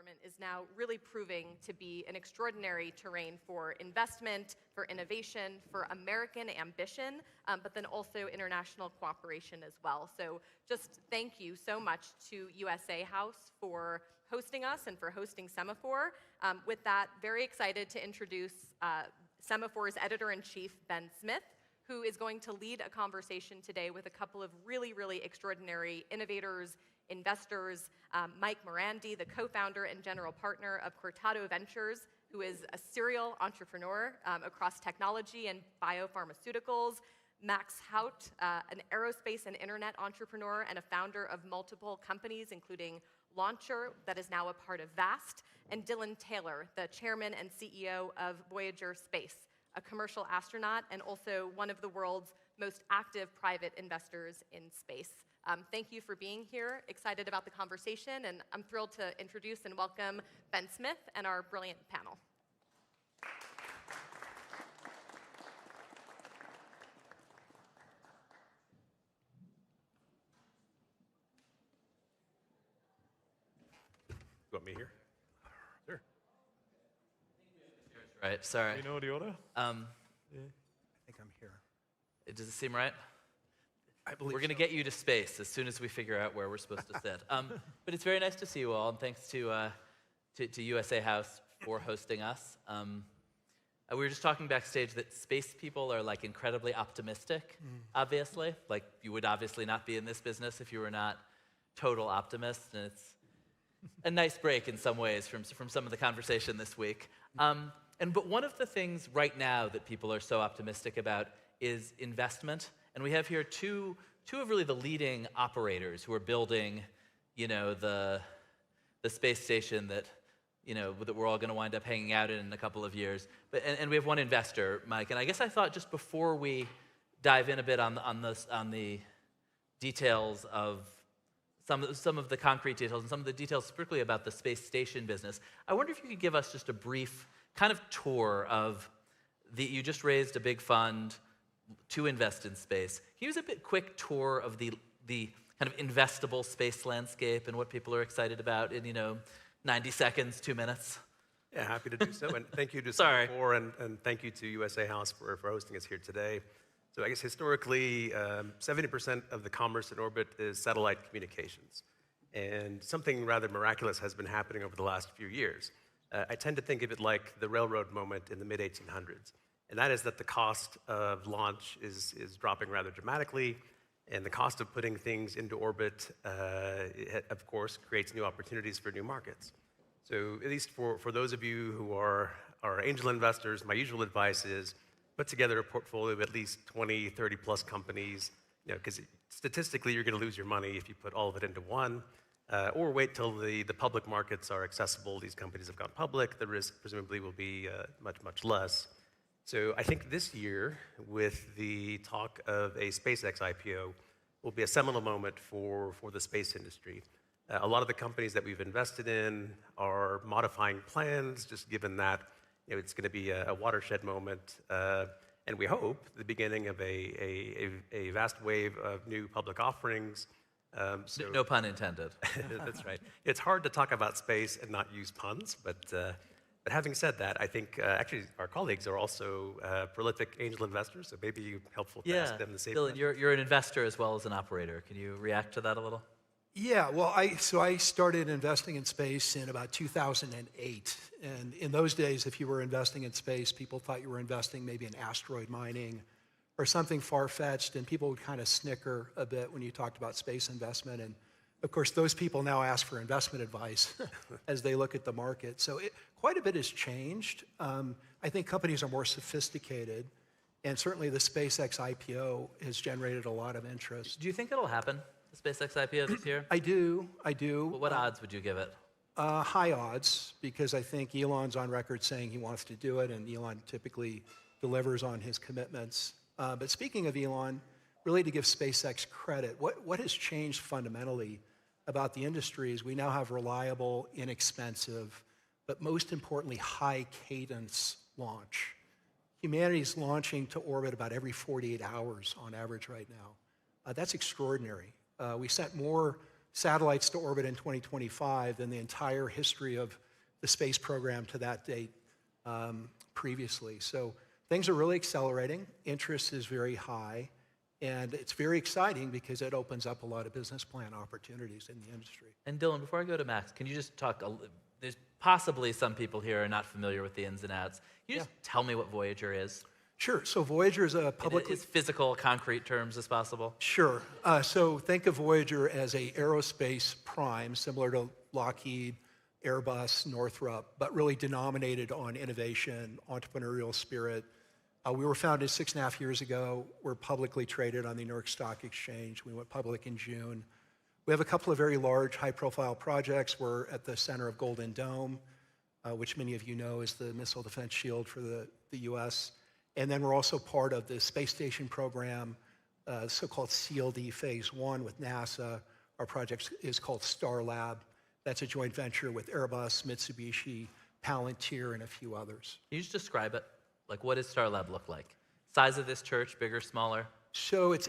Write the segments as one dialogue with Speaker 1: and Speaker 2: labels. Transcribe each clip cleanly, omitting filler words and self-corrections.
Speaker 1: environment is now really proving to be an extraordinary terrain for investment, for innovation, for American ambition, but then also international cooperation as well. So just thank you so much to USA House for hosting us and for hosting Semaphore. With that, very excited to introduce Semaphore's editor-in-chief, Ben Smith, who is going to lead a conversation today with a couple of really, really extraordinary innovators, investors, Mike Morandi, the co-founder and general partner of Cortado Ventures, who is a serial entrepreneur across technology and biopharmaceuticals, Max Haut, an aerospace and internet entrepreneur and a founder of multiple companies, including Launcher, that is now a part of Vast, and Dylan Taylor, the chairman and CEO of Voyager Space, a commercial astronaut and also one of the world's most active private investors in space. Thank you for being here. Excited about the conversation, and I'm thrilled to introduce and welcome Ben Smith and our brilliant panel.
Speaker 2: You want me here? Sure.
Speaker 3: Right, sorry.
Speaker 2: You know the order?
Speaker 4: I think I'm here.
Speaker 3: Does it seem right?
Speaker 4: I believe
Speaker 3: We're going to get you to space as soon as we figure out where we're supposed to sit. But it's very nice to see you all, and thanks to USA House for hosting us. We were just talking backstage that space people are like incredibly optimistic, obviously. Like, you would obviously not be in this business if you were not total optimists, and it's a nice break in some ways from some of the conversation this week. But one of the things right now that people are so optimistic about is investment. And we have here two of really the leading operators who are building, the space station that, that we're all going to wind up hanging out in a couple of years. And we have one investor, Mike. And I guess I thought just before we dive in a bit on the details of some of the concrete details and some of the details particularly about the space station business, I wonder if you could give us just a brief kind of tour of you just raised a big fund to invest in space. Can you give us a quick tour of the kind of investable space landscape and what people are excited about in 90 seconds, 2 minutes?
Speaker 2: Yeah, happy to do so. And thank you to
Speaker 3: Sorry.
Speaker 2: Semaphore, and thank you to USA House for hosting us here today. So I guess historically, 70% of the commerce in orbit is satellite communications. And something rather miraculous has been happening over the last few years. I tend to think of it like the railroad moment in the mid-1800s. And that is that the cost of launch is dropping rather dramatically, and the cost of putting things into orbit, of course, creates new opportunities for new markets. So at least for those of you who are angel investors, my usual advice is put together a portfolio of at least 20, 30 plus companies, because statistically you're going to lose your money if you put all of it into one, or wait till the public markets are accessible. These companies have gone public. The risk presumably will be much, much less. So I think this year, with the talk of a SpaceX IPO, will be a seminal moment for the space industry. A lot of the companies that we've invested in are modifying plans, just given that it's going to be a watershed moment, and we hope the beginning of a vast wave of new public offerings.
Speaker 3: No pun intended.
Speaker 2: That's right. It's hard to talk about space and not use puns, but having said that, I think actually our colleagues are also prolific angel investors, so maybe you're helpful to ask them the same.
Speaker 3: Dylan, you're an investor as well as an operator. Can you react to that a little?
Speaker 4: Yeah, well, I started investing in space in about 2008. And in those days, if you were investing in space, people thought you were investing maybe in asteroid mining or something far-fetched, and people would kind of snicker a bit when you talked about space investment. And of course, those people now ask for investment advice as they look at the market. So quite a bit has changed. I think companies are more sophisticated, and certainly the SpaceX IPO has generated a lot of interest.
Speaker 3: Do you think it'll happen, the SpaceX IPO this year?
Speaker 4: I do.
Speaker 3: Well, what odds would you give it?
Speaker 4: High odds, because I think Elon's on record saying he wants to do it, and Elon typically delivers on his commitments. But speaking of Elon, really to give SpaceX credit, what has changed fundamentally about the industry is we now have reliable, inexpensive, but most importantly, high cadence launch. Humanity's launching to orbit about every 48 hours on average right now. That's extraordinary. We sent more satellites to orbit in 2025 than the entire history of the space program to that date previously. So things are really accelerating. Interest is very high. And it's very exciting because it opens up a lot of business plan opportunities in the industry.
Speaker 3: And Dylan, before I go to Max, can you just talk, there's possibly some people here are not familiar with the ins and outs. Can you just tell me what Voyager is?
Speaker 4: Sure. So Voyager is a publicly...
Speaker 3: As physical, concrete terms as possible.
Speaker 4: Sure. So think of Voyager as a aerospace prime, similar to Lockheed, Airbus, Northrop, but really denominated on innovation, entrepreneurial spirit. We were founded 6.5 years ago. We're publicly traded on the New York Stock Exchange. We went public in June. We have a couple of very large, high-profile projects. We're at the center of Golden Dome, which many of you know is the missile defense shield for the U.S. And then we're also part of the space station program, so-called CLD Phase 1 with NASA. Our project is called Starlab. That's a joint venture with Airbus, Mitsubishi, Palantir, and a few others.
Speaker 3: Can you just describe it? Like, what does Starlab look like? Size of this church, bigger, smaller?
Speaker 4: So it's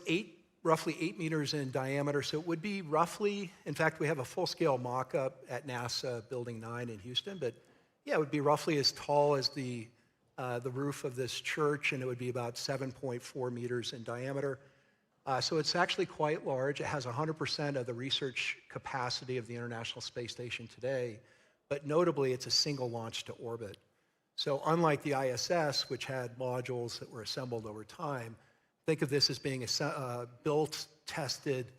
Speaker 4: roughly 8 meters in diameter. So it would be roughly, in fact, we have a full-scale mock-up at NASA Building 9 in Houston. But yeah, it would be roughly as tall as the roof of this church, and it would be about 7.4 meters in diameter. So it's actually quite large. It has 100% of the research capacity of the International Space Station today. But notably, it's a single launch to orbit. So unlike the ISS, which had modules that were assembled over time, think of this as being built, tested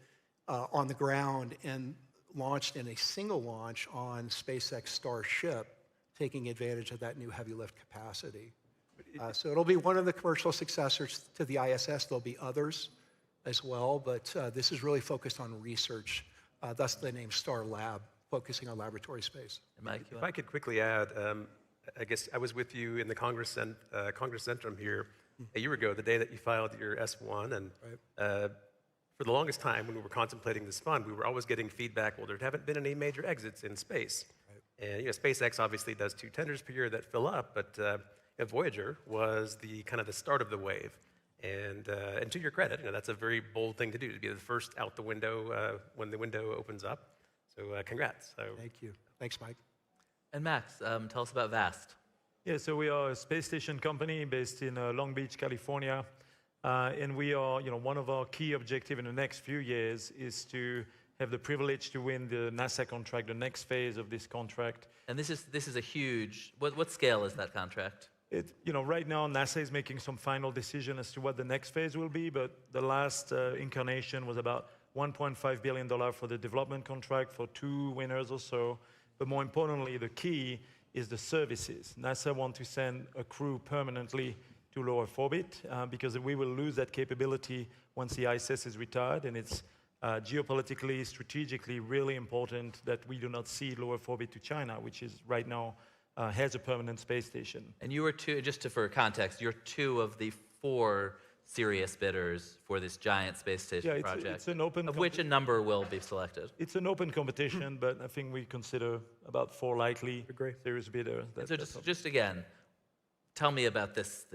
Speaker 4: on the ground, and launched in a single launch on SpaceX Starship, taking advantage of that new heavy lift capacity. So it'll be one of the commercial successors to the ISS. There'll be others as well, but this is really focused on research, thus the name Starlab, focusing on laboratory space.
Speaker 3: Mike,
Speaker 2: If I could quickly add, I guess I was with you in the Congress Centrum here a year ago, the day that you filed your S1, and for the longest time when we were contemplating this fund, we were always getting feedback, well, there haven't been any major exits in space. And SpaceX obviously does 2 tenders per year that fill up, but Voyager was the kind of the start of the wave. And to your credit, that's a very bold thing to do, to be the first out the window when the window opens up. So congrats. So,
Speaker 4: Thank you. Thanks, Mike.
Speaker 3: And Max, tell us about VAST.
Speaker 5: Yeah, so we are a space station company based in Long Beach, California. And we are, one of our key objectives in the next few years is to have the privilege to win the NASA contract, the next phase of this contract.
Speaker 3: And this is a huge, what scale is that contract?
Speaker 5: Right now NASA is making some final decision as to what the next phase will be, but the last incarnation was about $1.5 billion for the development contract for 2 winners or so. But more importantly, the key is the services. NASA wants to send a crew permanently to low Earth orbit because we will lose that capability once the ISS is retired, and it's geopolitically, strategically really important that we do not see low Earth orbit to China, which is right now has a permanent space station.
Speaker 3: And you were for context, you're 2 of the 4 serious bidders for this giant space station project,
Speaker 5: it's an open
Speaker 3: of which a number will be selected.
Speaker 5: It's an open competition, but I think we consider about 4 likely serious bidders.
Speaker 3: So just again, tell me about this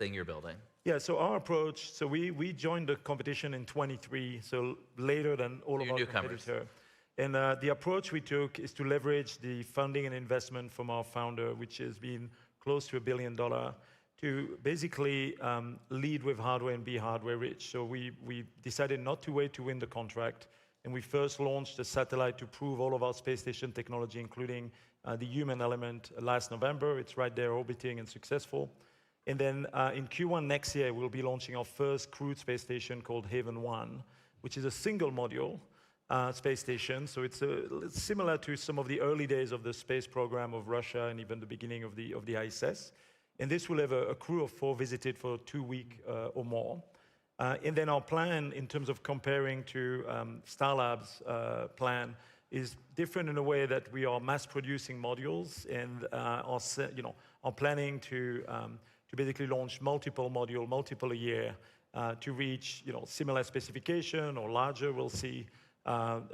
Speaker 3: thing you're building.
Speaker 5: Yeah, so our approach, so we joined the competition in 23, so later than all of our competitors. And the approach we took is to leverage the funding and investment from our founder, which has been close to $1 billion, to basically lead with hardware and be hardware rich. So we decided not to wait to win the contract, and we first launched a satellite to prove all of our space station technology, including the human element, last November. It's right there orbiting and successful. And then in Q1 next year, we'll be launching our first crewed space station called Haven 1, which is a single module space station. So it's similar to some of the early days of the space program of Russia and even the beginning of the ISS. And this will have a crew of 4 visited for 2 weeks or more. And then our plan in terms of comparing to Starlab's plan is different in a way that we are mass producing modules and are planning to basically launch multiple a year to reach similar specification or larger, we'll see,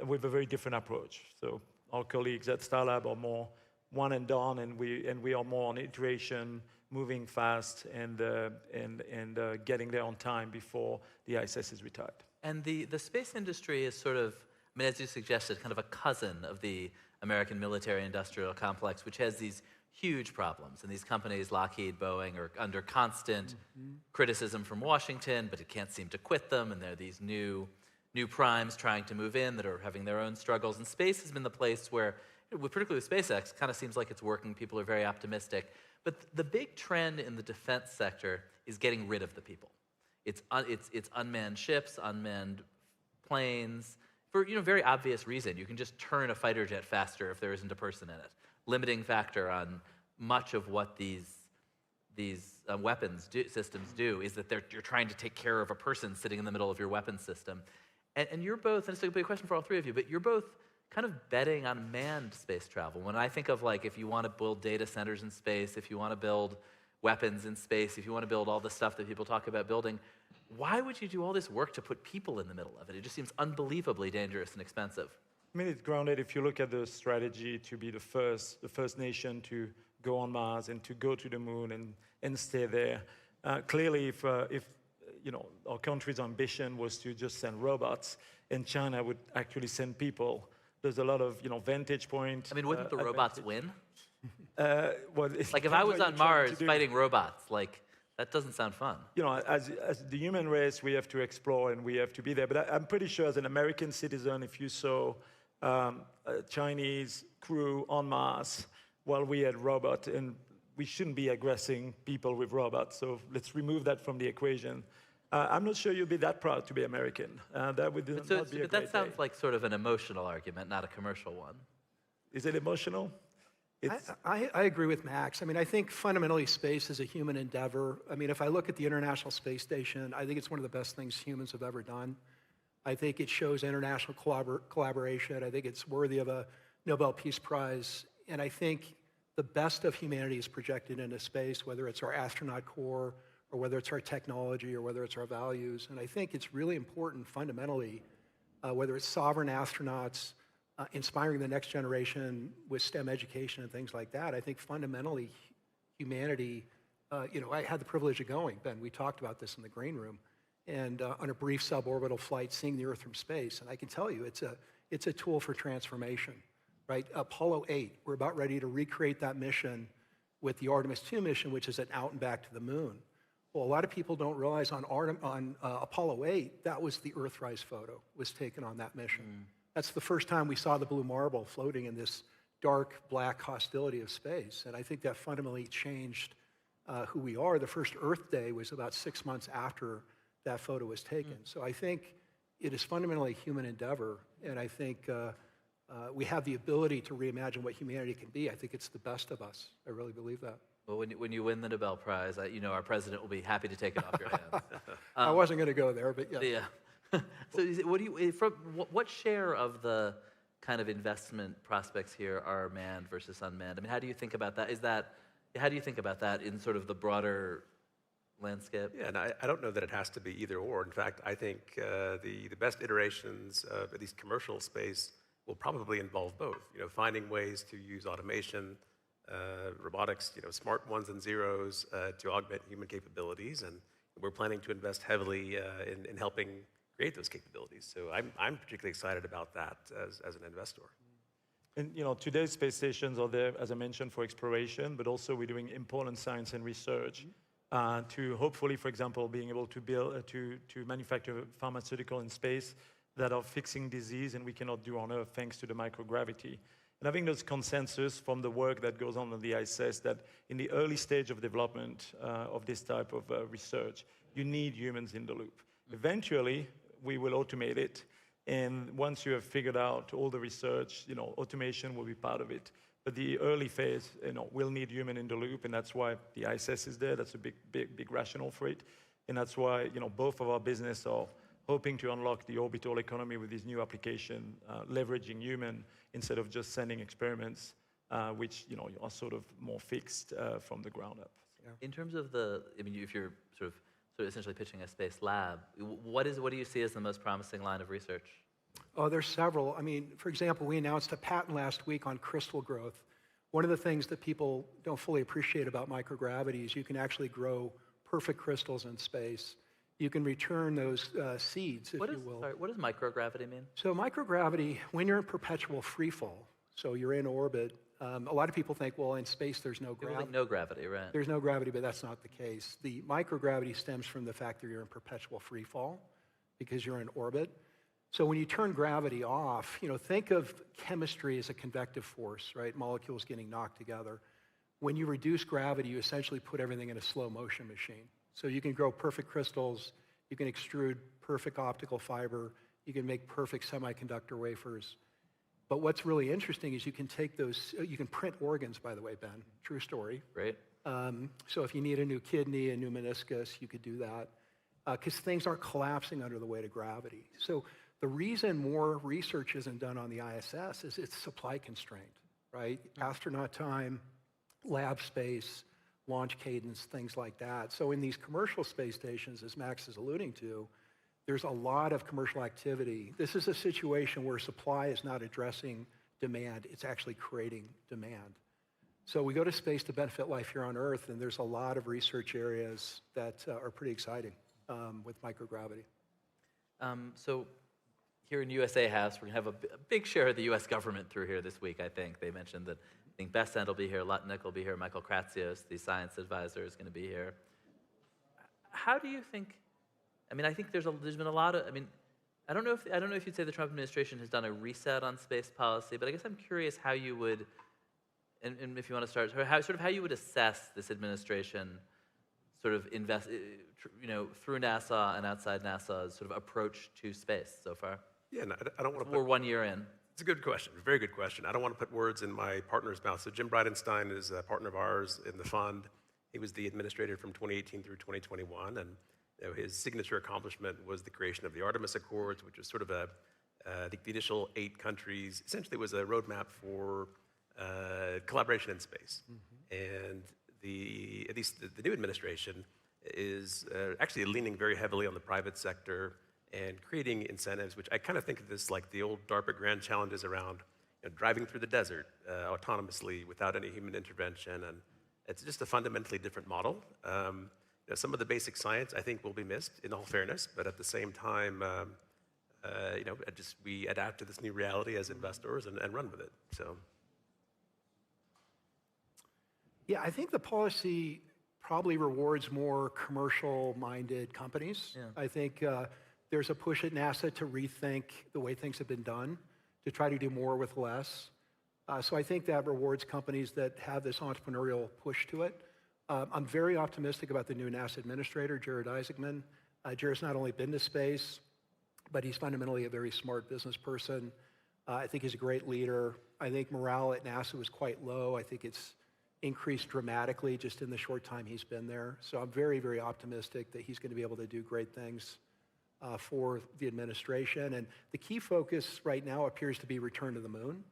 Speaker 5: with a very different approach. So our colleagues at Starlab are more one and done, and we are more on iteration, moving fast and getting there on time before the ISS is retired.
Speaker 3: And the space industry is sort of, I mean, as you suggested, kind of a cousin of the American military-industrial complex, which has these huge problems. And these companies, Lockheed, Boeing, are under constant criticism from Washington, but it can't seem to quit them. And there are these new primes trying to move in that are having their own struggles. And space has been the place where, particularly with SpaceX, kind of seems like it's working. People are very optimistic. But the big trend in the defense sector is getting rid of the people. It's unmanned ships, unmanned planes, for very obvious reason. You can just turn a fighter jet faster if there isn't a person in it. Limiting factor on much of what these weapons systems do is that you're trying to take care of a person sitting in the middle of your weapons system. And you're both, and it's a big question for all three of you, but you're both kind of betting on manned space travel. When I think of if you want to build data centers in space, if you want to build weapons in space, if you want to build all the stuff that people talk about building, why would you do all this work to put people in the middle of it? It just seems unbelievably dangerous and expensive.
Speaker 5: I mean, it's grounded. If you look at the strategy to be the first nation to go on Mars and to go to the moon and stay there, clearly, if our country's ambition was to just send robots, and China would actually send people, there's a lot of vantage point.
Speaker 3: I mean, wouldn't the robots win?
Speaker 5: Well,
Speaker 3: if I was on Mars fighting robots, that doesn't sound fun.
Speaker 5: As the human race, we have to explore and we have to be there. But I'm pretty sure as an American citizen, if you saw a Chinese crew on Mars while we had robots, and we shouldn't be aggressing people with robots, so let's remove that from the equation. I'm not sure you'd be that proud to be American. That would not be a great
Speaker 3: But that sounds
Speaker 5: day.
Speaker 3: like sort of an emotional argument, not a commercial one.
Speaker 5: Is it emotional?
Speaker 4: I agree with Max. I mean, I think fundamentally space is a human endeavor. I mean, if I look at the International Space Station, I think it's one of the best things humans have ever done. I think it shows international collaboration. I think it's worthy of a Nobel Peace Prize. And I think the best of humanity is projected into space, whether it's our astronaut corps or whether it's our technology or whether it's our values. And I think it's really important fundamentally, whether it's sovereign astronauts, inspiring the next generation with STEM education and things like that. I think fundamentally humanity, I had the privilege of going, Ben, we talked about this in the green room, and on a brief suborbital flight, seeing the Earth from space. And I can tell you, it's a tool for transformation, right? Apollo 8, we're about ready to recreate that mission with the Artemis 2 mission, which is an out and back to the moon. Well, a lot of people don't realize on Apollo 8, that was the Earthrise photo, was taken on that mission. That's the first time we saw the blue marble floating in this dark, black hostility of space. And I think that fundamentally changed who we are. The first Earth Day was about 6 months after that photo was taken. So I think it is fundamentally a human endeavor. And I think we have the ability to reimagine what humanity can be. I think it's the best of us. I really believe that.
Speaker 3: Well, when you win the Nobel Prize, our president will be happy to take it off your hands.
Speaker 4: I wasn't going to go there, but yeah.
Speaker 3: Yeah. So what share of the kind of investment prospects here are manned versus unmanned? I mean, how do you think about that? How do you think about that in sort of the broader landscape?
Speaker 2: Yeah, and I don't know that it has to be either or. In fact, I think the best iterations of at least commercial space will probably involve both. Finding ways to use automation, robotics, smart ones and zeros to augment human capabilities, and we're planning to invest heavily in helping create those capabilities. So I'm particularly excited about that as an investor.
Speaker 5: And today's space stations are there, as I mentioned, for exploration, but also we're doing important science and research to hopefully, for example, being able to build to manufacture pharmaceutical in space that are fixing disease and we cannot do on Earth thanks to the microgravity. And I think there's consensus from the work that goes on the ISS that in the early stage of development of this type of research, you need humans in the loop. Eventually, we will automate it. And once you have figured out all the research, automation will be part of it. But the early phase, will need human in the loop, and that's why the ISS is there. That's a big rationale for it. And that's why, both of our business are hoping to unlock the orbital economy with this new application, leveraging human instead of just sending experiments, which, are sort of more fixed from the ground up.
Speaker 4: Yeah.
Speaker 3: In terms of if you're sort of essentially pitching a space lab, what do you see as the most promising line of research?
Speaker 4: Oh, there's several. I mean, for example, we announced a patent last week on crystal growth. One of the things that people don't fully appreciate about microgravity is you can actually grow perfect crystals in space. you can return those seeds, if
Speaker 3: What
Speaker 4: you
Speaker 3: is,
Speaker 4: will.
Speaker 3: sorry, what does microgravity mean?
Speaker 4: So microgravity, when you're in perpetual free fall, so you're in orbit, a lot of people think, well, in space there's no
Speaker 3: People
Speaker 4: gravity.
Speaker 3: think no gravity, right?
Speaker 4: There's no gravity, but that's not the case. The microgravity stems from the fact that you're in perpetual free fall because you're in orbit. So when you turn gravity off, think of chemistry as a convective force, right? Molecules getting knocked together. When you reduce gravity, you essentially put everything in a slow motion machine. So you can grow perfect crystals, you can extrude perfect optical fiber, you can make perfect semiconductor wafers. But what's really interesting is you can take those, you can print organs, by the way, Ben, true story.
Speaker 3: Great.
Speaker 4: So if you need a new kidney, a new meniscus, you could do that because things aren't collapsing under the weight of gravity. So the reason more research isn't done on the ISS is it's supply constrained, right? Astronaut time, lab space, launch cadence, things like that. So in these commercial space stations, as Max is alluding to, there's a lot of commercial activity. This is a situation where supply is not addressing demand, it's actually creating demand. So we go to space to benefit life here on Earth, and there's a lot of research areas that are pretty exciting with microgravity.
Speaker 3: So here in USA House, we're going to have a big share of the U.S. government through here this week, I think. They mentioned that I think Bestend will be here, Lutnick will be here, Michael Kratsios, the science advisor, is going to be here. How do you think, I think there's been a lot of, I don't know if you'd say the Trump administration has done a reset on space policy, but I guess I'm curious how you would, and if you want to start, how you would assess this administration sort of invest, through NASA and outside NASA's sort of approach to space so far?
Speaker 2: Yeah, no, I don't want to
Speaker 3: We're 1 year in.
Speaker 2: It's a good question, very good question. I don't want to put words in my partner's mouth. So Jim Bridenstine is a partner of ours in the fund. He was the administrator from 2018 through 2021, and his signature accomplishment was the creation of the Artemis Accords, which was sort of the initial 8 countries. Essentially, was a roadmap for collaboration in space. And at least the new administration is actually leaning very heavily on the private sector and creating incentives, which I kind of think of this like the old DARPA grand challenges around driving through the desert autonomously without any human intervention. And it's just a fundamentally different model. Some of the basic science I think will be missed, in all fairness, but at the same time, we adapt to this new reality as investors and run with it. So,
Speaker 4: Yeah, I think the policy probably rewards more commercial-minded companies.
Speaker 3: Yeah.
Speaker 4: I think there's a push at NASA to rethink the way things have been done, to try to do more with less. So I think that rewards companies that have this entrepreneurial push to it. I'm very optimistic about the new NASA administrator, Jared Isaacman. Jared's not only been to space, but he's fundamentally a very smart business person. I think he's a great leader. I think morale at NASA was quite low. I think it's increased dramatically just in the short time he's been there. So I'm very, very optimistic that he's going to be able to do great things for the administration. And the key focus right now appears to be return to the moon.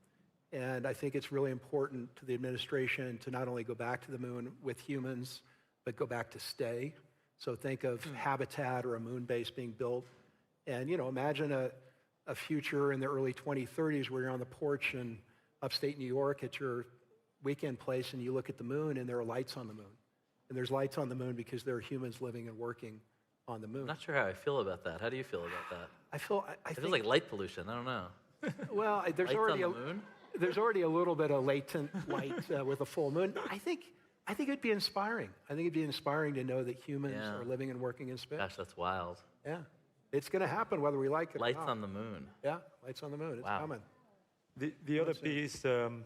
Speaker 4: And I think it's really important to the administration to not only go back to the moon with humans, but go back to stay. So think of habitat or a moon base being built. And, imagine a future in the early 2030s where you're on the porch in upstate New York at your weekend place and you look at the moon and there are lights on the moon. And there's lights on the moon because there are humans living and working on the moon.
Speaker 3: I'm not sure how I feel about that. How do you feel about that?
Speaker 4: I feel
Speaker 3: It feels like light pollution. I don't know.
Speaker 4: well, there's
Speaker 3: Lights
Speaker 4: already
Speaker 3: on the moon?
Speaker 4: there's already a little bit of latent light with a full moon. I think it'd be inspiring. I think it'd be inspiring to know that humans are living and working in space.
Speaker 3: Gosh, that's wild.
Speaker 4: Yeah, it's going to happen whether we like it
Speaker 3: Lights
Speaker 4: or not.
Speaker 3: on the moon.
Speaker 4: Yeah, lights on the moon. It's
Speaker 3: Wow.
Speaker 4: coming.
Speaker 5: The other piece, sorry,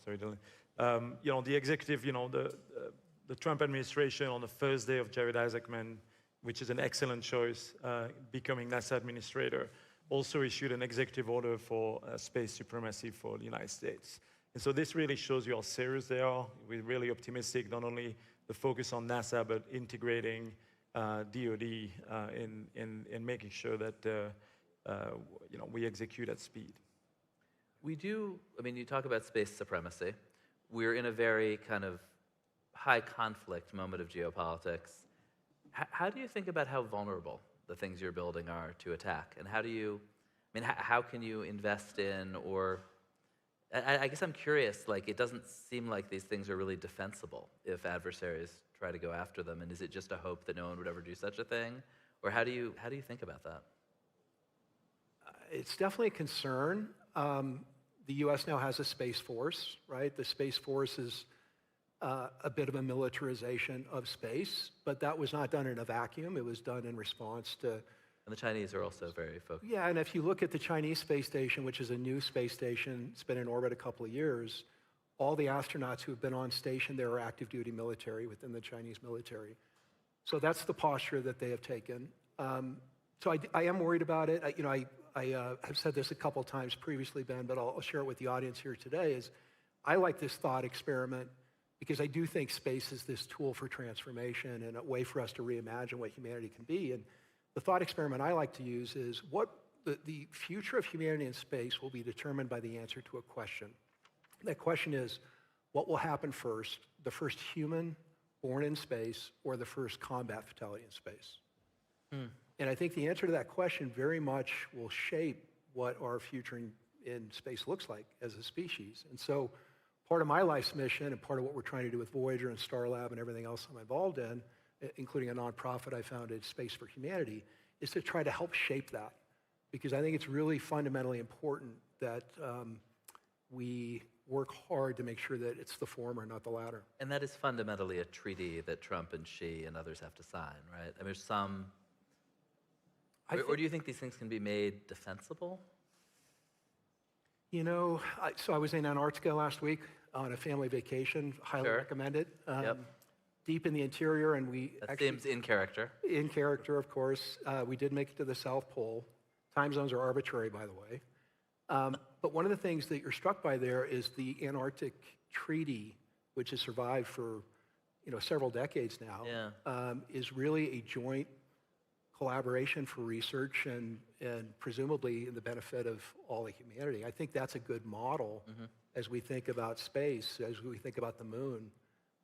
Speaker 5: Dylan. The executive, the Trump administration on the first day of Jared Isaacman, which is an excellent choice, becoming NASA administrator, also issued an executive order for space supremacy for the United States. And so this really shows you how serious they are. We're really optimistic, not only the focus on NASA, but integrating DoD in making sure that we execute at speed.
Speaker 3: We do, you talk about space supremacy. We're in a very kind of high conflict moment of geopolitics. How do you think about how vulnerable the things you're building are to attack? And how do you, how can you invest in, or, I guess I'm curious, it doesn't seem like these things are really defensible if adversaries try to go after them. And is it just a hope that no one would ever do such a thing? Or how do you think about that?
Speaker 4: It's definitely a concern. The U.S. now has a Space Force, right? The Space Force is a bit of a militarization of space, but that was not done in a vacuum. It was done in response to...
Speaker 3: And the Chinese are also very focused.
Speaker 4: Yeah, and if you look at the Chinese space station, which is a new space station, it's been in orbit a couple of years, all the astronauts who have been on station there are active duty military within the Chinese military. So that's the posture that they have taken. So I am worried about it. I have said this a couple of times previously, Ben, but I'll share it with the audience here today, is I like this thought experiment because I do think space is this tool for transformation and a way for us to reimagine what humanity can be. And the thought experiment I like to use is what the future of humanity in space will be determined by the answer to a question. That question is, what will happen first, the first human born in space or the first combat fatality in space? And I think the answer to that question very much will shape what our future in space looks like as a species. And so part of my life's mission and part of what we're trying to do with Voyager and Starlab and everything else I'm involved in, including a nonprofit I founded, Space for Humanity, is to try to help shape that. Because I think it's really fundamentally important that we work hard to make sure that it's the former, not the latter.
Speaker 3: And that is fundamentally a treaty that Trump and Xi and others have to sign, right? I mean, there's some... Or do you think these things can be made defensible?
Speaker 4: You know, so I was in Antarctica last week on a family vacation. Highly recommend it.
Speaker 3: Yep.
Speaker 4: Deep in the interior, and we
Speaker 3: that seems in character.
Speaker 4: In character, of course. We did make it to the South Pole. Time zones are arbitrary, by the way. But one of the things that you're struck by there is the Antarctic Treaty, which has survived for several decades now, is really a joint collaboration for research and presumably in the benefit of all of humanity. I think that's a good model as we think about space, as we think about the moon.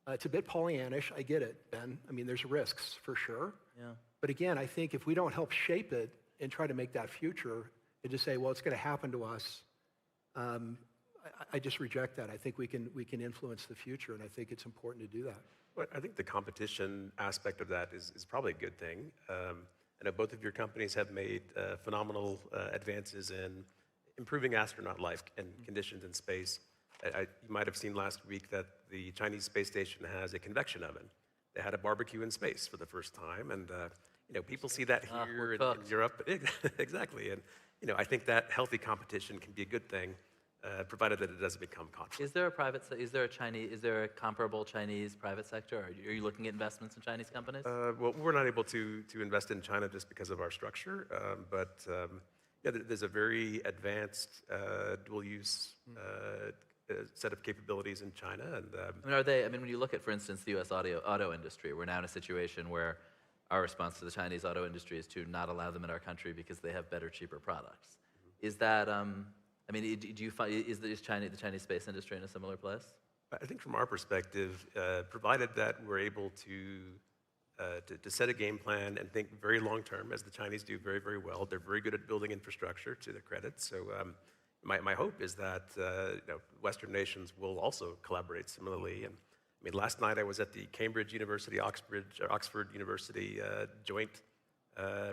Speaker 4: It's a bit Pollyannish, I get it, Ben. I mean, there's risks for sure. Yeah. But again, I think if we don't help shape it and try to make that future and just say, well, it's going to happen to us, I just reject that. I think we can influence the future, and I think it's important to do that.
Speaker 2: Well, I think the competition aspect of that is probably a good thing. I know both of your companies have made phenomenal advances in improving astronaut life and conditions in space. You might have seen last week that the Chinese space station has a convection oven. They had a barbecue in space for the first time, and people see that here in Europe. Exactly, and I think that healthy competition can be a good thing, provided that it doesn't become conflict.
Speaker 3: Is there a comparable Chinese private sector? Are you looking at investments in Chinese companies?
Speaker 2: Well, we're not able to invest in China just because of our structure, but there's a very advanced dual-use set of capabilities in China. And
Speaker 3: when you look at, for instance, the U.S. auto industry, we're now in a situation where our response to the Chinese auto industry is to not allow them in our country because they have better, cheaper products. Is that... do you find is the Chinese space industry in a similar place?
Speaker 2: I think from our perspective, provided that we're able to set a game plan and think very long term, as the Chinese do very, very well. They're very good at building infrastructure, to their credit. So my hope is that Western nations will also collaborate similarly. And I mean, last night I was at the Cambridge University, Oxford University joint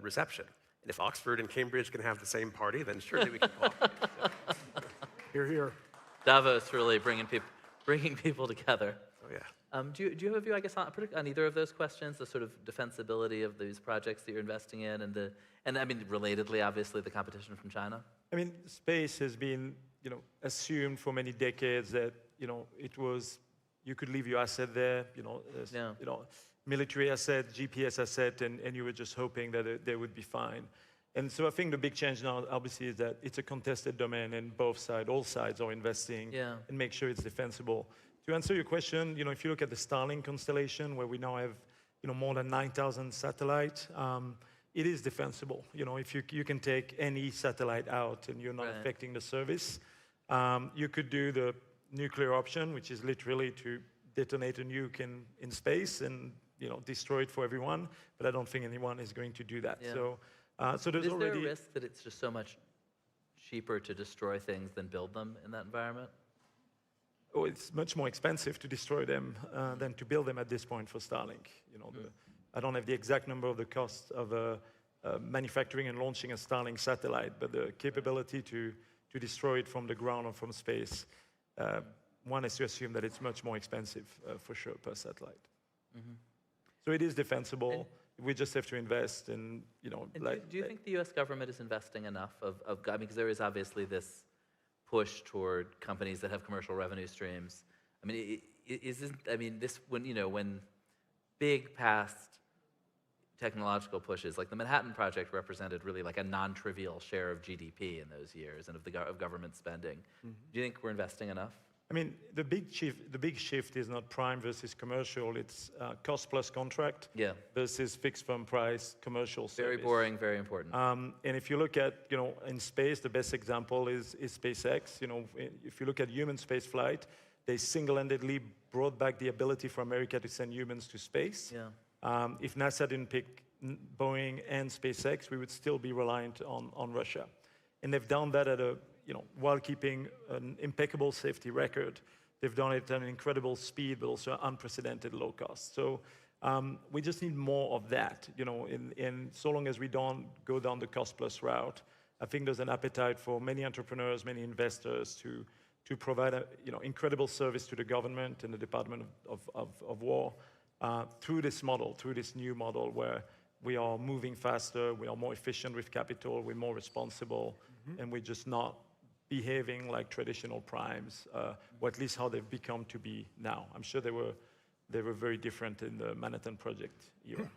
Speaker 2: reception. And if Oxford and Cambridge can have the same party, then surely we can cooperate.
Speaker 4: Hear, hear.
Speaker 3: Davos really bringing people together.
Speaker 2: Oh, yeah.
Speaker 3: Do you have a view, I guess, on either of those questions, the sort of defensibility of these projects that you're investing in, and I mean, relatedly, obviously, the competition from China?
Speaker 5: I mean, space has been, assumed for many decades that, it was, you could leave your asset there, military asset, GPS asset, and you were just hoping that they would be fine. And so I think the big change now, obviously, is that it's a contested domain, and all sides are investing and make sure it's defensible. To answer your question, if you look at the Starlink constellation, where we now have, more than 9,000 satellites, it is defensible. If you can take any satellite out and you're not affecting the service, you could do the nuclear option, which is literally to detonate a nuke in space and destroy it for everyone. But I don't think anyone is going to do that.
Speaker 3: Yeah.
Speaker 5: So there's already...
Speaker 3: Is there a risk that it's just so much cheaper to destroy things than build them in that environment?
Speaker 5: Oh, it's much more expensive to destroy them than to build them at this point for Starlink. I don't have the exact number of the cost of manufacturing and launching a Starlink satellite, but the capability to destroy it from the ground or from space, one is to assume that it's much more expensive for sure per satellite. So it is defensible. We just have to invest in,
Speaker 3: do you think the U.S. government is investing enough because there is obviously this push toward companies that have commercial revenue streams. I mean, when big past technological pushes, like the Manhattan Project represented really like a non-trivial share of GDP in those years and of government spending. Do you think we're investing enough?
Speaker 5: I mean, the big shift is not prime versus commercial. It's cost plus contract versus fixed firm price commercial service.
Speaker 3: Very boring, very important.
Speaker 5: And if you look at, in space, the best example is SpaceX. If you look at human space flight, they single-handedly brought back the ability for America to send humans to space. If NASA didn't pick Boeing and SpaceX, we would still be reliant on Russia. And they've done that while keeping an impeccable safety record. They've done it at an incredible speed, but also unprecedented low cost. So we just need more of that. In so long as we don't go down the cost plus route, I think there's an appetite for many entrepreneurs, many investors to provide incredible service to the government and the Department of War through this new model where we are moving faster, we are more efficient with capital, we're more responsible, and we're just not behaving like traditional primes, or at least how they've become to be now. I'm sure they were very different in the Manhattan Project era.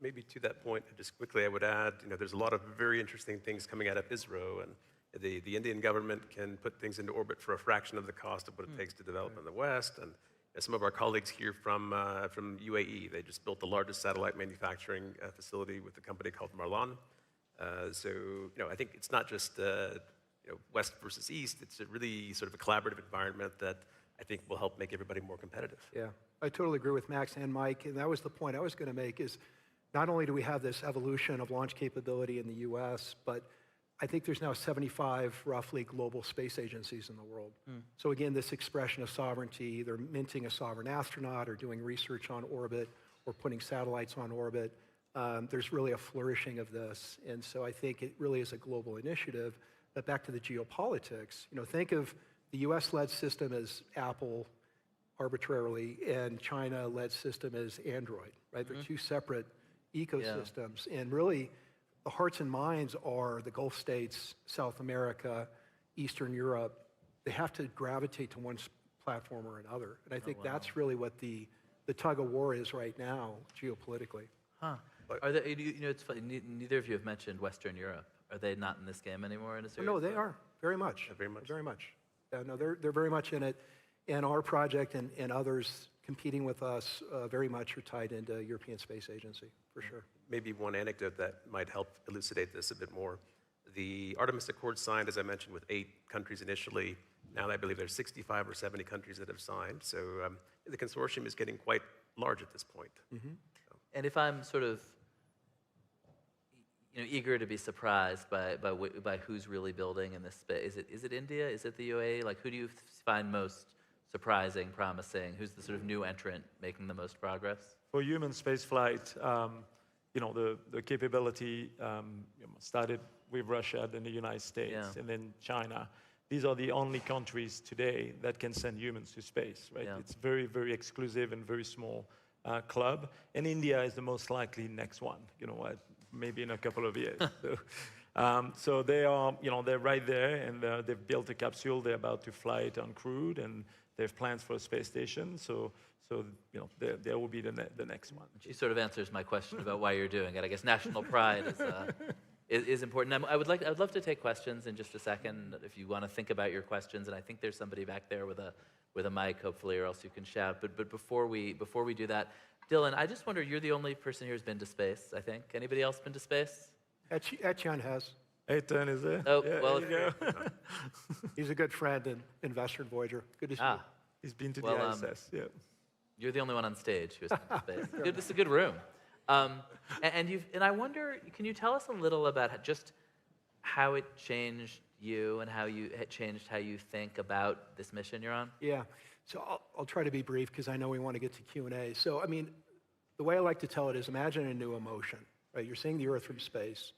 Speaker 2: Maybe to that point, just quickly, I would add, there's a lot of very interesting things coming out of ISRO, and the Indian government can put things into orbit for a fraction of the cost of what it takes to develop in the West. And some of our colleagues here from UAE, they just built the largest satellite manufacturing facility with a company called Marlan. So I think it's not just West versus East. It's a really sort of a collaborative environment that I think will help make everybody more competitive.
Speaker 4: Yeah, I totally agree with Max and Mike, and that was the point I was going to make is not only do we have this evolution of launch capability in the US, but I think there's now 75 roughly global space agencies in the world. So again, this expression of sovereignty, either minting a sovereign astronaut or doing research on orbit or putting satellites on orbit, there's really a flourishing of this. And so I think it really is a global initiative. But back to the geopolitics, think of the US-led system as Apple arbitrarily and China-led system as Android, right? They're two separate ecosystems. And really, the hearts and minds are the Gulf states, South America, Eastern Europe. They have to gravitate to one platform or another. And I think that's really what the tug of war is right now, geopolitically.
Speaker 3: Are they, it's funny, neither of you have mentioned Western Europe. Are they not in this game anymore in a serious
Speaker 4: No, they
Speaker 3: way?
Speaker 4: are, very much.
Speaker 2: Very much.
Speaker 4: Very much. Yeah, no, they're very much in it. And our project and others competing with us very much are tied into European Space Agency, for sure.
Speaker 2: Maybe one anecdote that might help elucidate this a bit more. The Artemis Accord signed, as I mentioned, with 8 countries initially. Now I believe there's 65 or 70 countries that have signed. So the consortium is getting quite large at this point.
Speaker 3: And if I'm sort of eager to be surprised by who's really building in this space, is it India? Is it the UAE? Like, who do you find most surprising, promising? Who's the sort of new entrant making the most progress?
Speaker 5: For human space flight, the capability started with Russia, then the United States, and then China. These are the only countries today that can send humans to space, right? It's very, very exclusive and very small club. And India is the most likely next one, maybe in a couple of years. So they are, they're right there, and they've built a capsule. They're about to fly it uncrewed, and they have plans for a space station. So there will be the next one.
Speaker 3: She sort of answers my question about why you're doing it. I guess national pride is important. I would love to take questions in just a second if you want to think about your questions. And I think there's somebody back there with a mic, hopefully, or else you can shout. But before we do that, Dylan, I just wonder, you're the only person here who's been to space, I think. Anybody else been to space?
Speaker 4: Etienne has.
Speaker 5: Etienne is there?
Speaker 3: Oh,
Speaker 5: yeah,
Speaker 3: well,
Speaker 4: He's a good friend and investor in Voyager. Good to see you.
Speaker 5: He's been to the ISS, yeah.
Speaker 3: You're the only one on stage who has been to space. This is a good room. And I wonder, can you tell us a little about just how it changed you and how it changed how you think about this mission you're on?
Speaker 4: Yeah. So I'll try to be brief because I know we want to get to Q&A. So, I mean, the way I like to tell it is imagine a new emotion. right? You're seeing the Earth from space.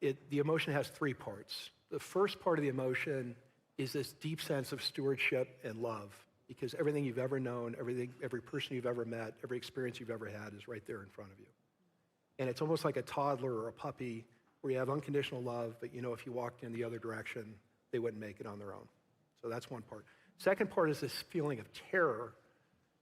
Speaker 4: The emotion has three parts. The first part of the emotion is this deep sense of stewardship and love, because everything you've ever known, every person you've ever met, every experience you've ever had is right there in front of you. And it's almost like a toddler or a puppy where you have unconditional love, but you know if you walked in the other direction, they wouldn't make it on their own. So that's one part. Second part is this feeling of terror,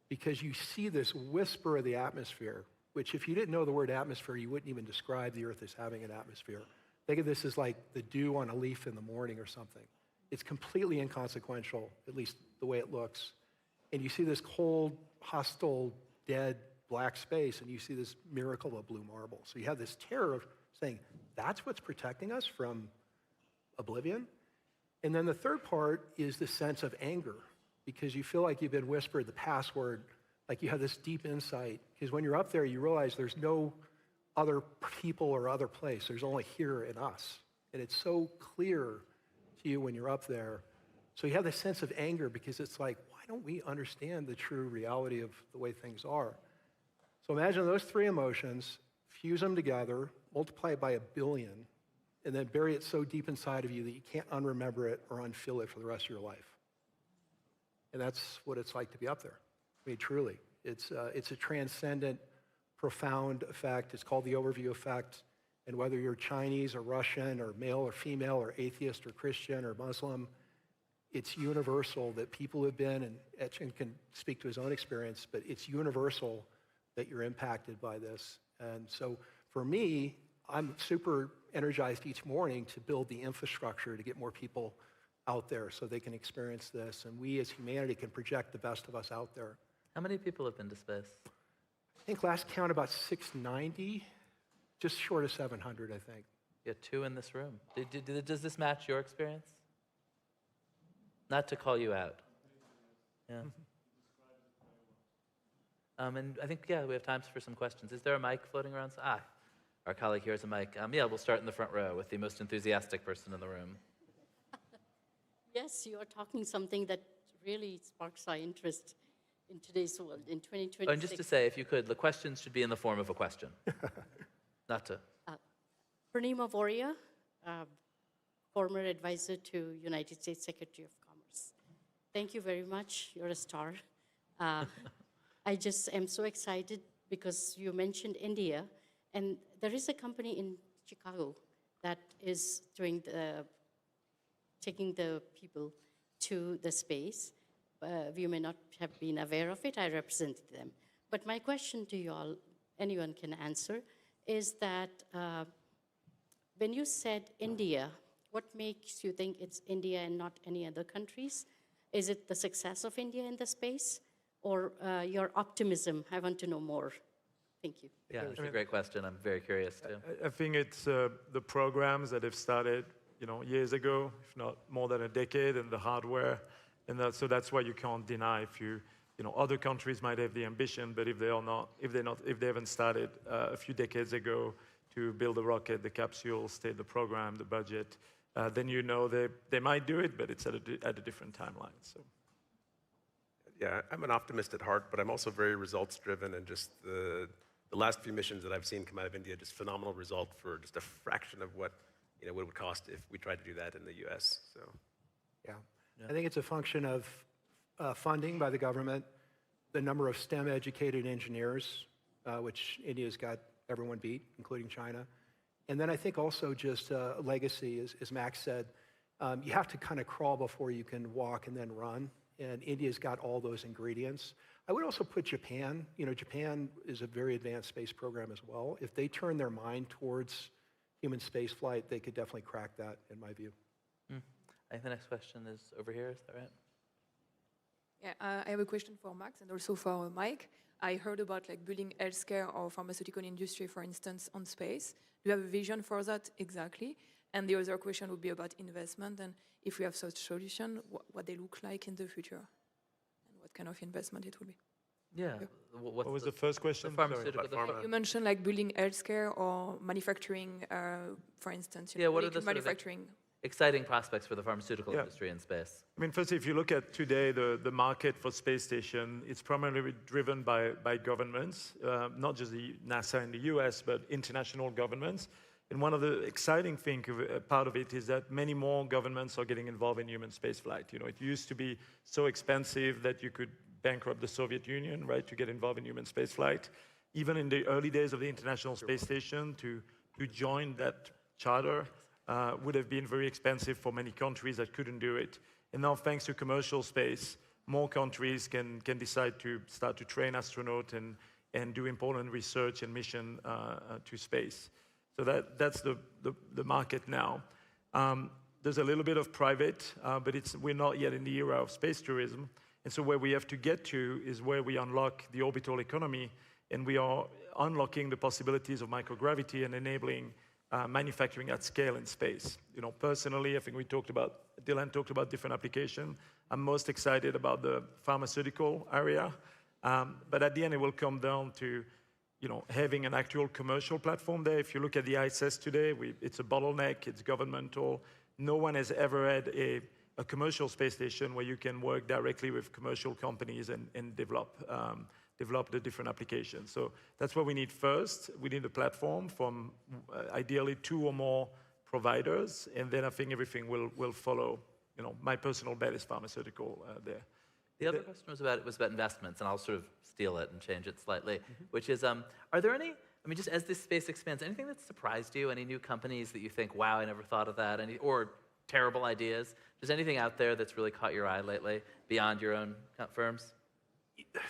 Speaker 4: because you see this whisper of the atmosphere, which if you didn't know the word atmosphere, you wouldn't even describe the Earth as having an atmosphere. Think of this as like the dew on a leaf in the morning or something. It's completely inconsequential, at least the way it looks. And you see this cold, hostile, dead, black space, and you see this miracle of blue marble. So you have this terror of saying, that's what's protecting us from oblivion? And then the third part is the sense of anger, because you feel like you've been whispered the password, like you have this deep insight. Because when you're up there, you realize there's no other people or other place. There's only here in us. And it's so clear to you when you're up there. So you have this sense of anger because it's like, why don't we understand the true reality of the way things are? So imagine those three emotions, fuse them together, multiply it by 1 billion, and then bury it so deep inside of you that you can't unremember it or unfeel it for the rest of your life. And that's what it's like to be up there. I mean, truly. It's a transcendent, profound effect. It's called the overview effect. And whether you're Chinese or Russian or male or female or atheist or Christian or Muslim, it's universal that people have been, and Etchen can speak to his own experience, but it's universal that you're impacted by this. And so for me, I'm super energized each morning to build the infrastructure to get more people out there so they can experience this. And we as humanity can project the best of us out there.
Speaker 3: How many people have been to space?
Speaker 4: I think last count about 690, just short of 700, I think.
Speaker 3: You had 2 in this room. Does this match your experience? Not to call you out. Yeah. And I think, yeah, we have time for some questions. Is there a mic floating around? Our colleague here has a mic. Yeah, we'll start in the front row with the most enthusiastic person in the room.
Speaker 6: Yes, you are talking something that really sparks our interest in today's world, in 2026.
Speaker 3: Oh, and just to say, if you could, the questions should be in the form of a question. Not to.
Speaker 6: Purnima Voria, former advisor to United States Secretary of Commerce. Thank you very much. You're a star. I just am so excited because you mentioned India, and there is a company in Chicago that is taking the people to the space. You may not have been aware of it. I represented them. But my question to you all, anyone can answer, is that when you said India, what makes you think it's India and not any other countries? Is it the success of India in the space or your optimism? I want to know more. Thank you.
Speaker 3: Yeah, that's a great question. I'm very curious too.
Speaker 5: I think it's the programs that have started, years ago, if not more than a decade, and the hardware, and so that's why you can't deny other countries might have the ambition, but if they haven't started a few decades ago to build a rocket, the capsule, state the program, the budget, then they might do it, but it's at a different timeline. So.
Speaker 2: Yeah, I'm an optimist at heart, but I'm also very results-driven, and just the last few missions that I've seen come out of India, just phenomenal result for just a fraction of what it would cost if we tried to do that in the U.S. So,
Speaker 4: yeah. I think it's a function of funding by the government, the number of STEM-educated engineers, which India's got everyone beat, including China. And then I think also just legacy, as Max said, you have to kind of crawl before you can walk and then run. And India's got all those ingredients. I would also put Japan. Japan is a very advanced space program as well. If they turn their mind towards human space flight, they could definitely crack that, in my view.
Speaker 3: I think the next question is over here. Is that right?
Speaker 7: Yeah, I have a question for Max and also for Mike. I heard about building healthcare or pharmaceutical industry, for instance, on space. Do you have a vision for that exactly? And the other question would be about investment, and if we have such solution, what they look like in the future, and what kind of investment it will be.
Speaker 3: Yeah.
Speaker 5: What was the first question?
Speaker 3: The pharmaceutical.
Speaker 7: You mentioned building healthcare or manufacturing, for instance.
Speaker 3: Yeah, what are the
Speaker 7: manufacturing?
Speaker 3: exciting prospects for the pharmaceutical industry in space.
Speaker 5: I mean, firstly, if you look at today, the market for space station, it's primarily driven by governments, not just the NASA in the US, but international governments. And one of the exciting part of it is that many more governments are getting involved in human spaceflight. You know, it used to be so expensive that you could bankrupt the Soviet Union, right, to get involved in human spaceflight. Even in the early days of the International Space Station, to join that charter would have been very expensive for many countries that couldn't do it. And now, thanks to commercial space, more countries can decide to start to train astronauts and do important research and mission to space. So that's the market now. There's a little bit of private, but we're not yet in the era of space tourism. And so where we have to get to is where we unlock the orbital economy, and we are unlocking the possibilities of microgravity and enabling manufacturing at scale in space. You know, personally, I think Dylan talked about different applications. I'm most excited about the pharmaceutical area, but at the end, it will come down to, you know, having an actual commercial platform there. If you look at the ISS today, it's a bottleneck, it's governmental. No one has ever had a commercial space station where you can work directly with commercial companies and develop the different applications. So that's what we need first. We need a platform from ideally 2 or more providers, and then I think everything will follow. You know, my personal bet is pharmaceutical there.
Speaker 3: The other question was about investments, and I'll sort of steal it and change it slightly, which is, are there any, I mean, just as this space expands, anything that surprised you? Any new companies that you think, wow, I never thought of that? Or terrible ideas? Just anything out there that's really caught your eye lately, beyond your own firms?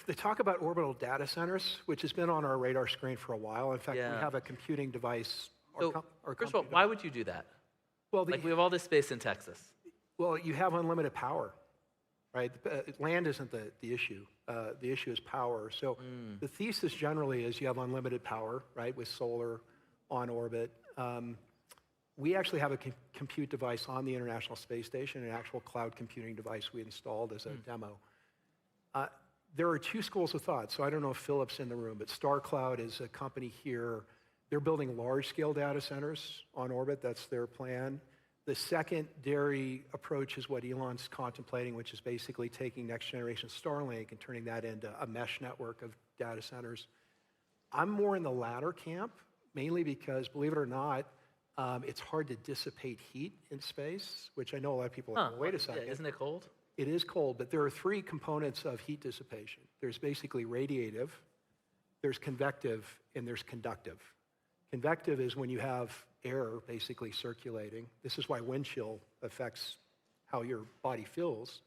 Speaker 4: They talk about orbital data centers, which has been on our radar screen for a while. In fact, we have a computing device.
Speaker 3: So, first of all, why would you do that?
Speaker 4: Well,
Speaker 3: like we have all this space in Texas.
Speaker 4: Well, you have unlimited power, right? Land isn't the issue. The issue is power. So the thesis generally is you have unlimited power, right, with solar on orbit. We actually have a compute device on the International Space Station, an actual cloud computing device we installed as a demo. There are 2 schools of thought. So I don't know if Philip's in the room, but StarCloud is a company here. They're building large-scale data centers on orbit. That's their plan. The secondary approach is what Elon's contemplating, which is basically taking next-generation Starlink and turning that into a mesh network of data centers. I'm more in the latter camp, mainly because, believe it or not, it's hard to dissipate heat in space, which I know a lot of people are like, wait a second.
Speaker 3: Isn't it cold?
Speaker 4: It is cold, but there are 3 components of heat dissipation. There's basically radiative, there's convective, and there's conductive. Convective is when you have air basically circulating. This is why wind chill affects how your body feels.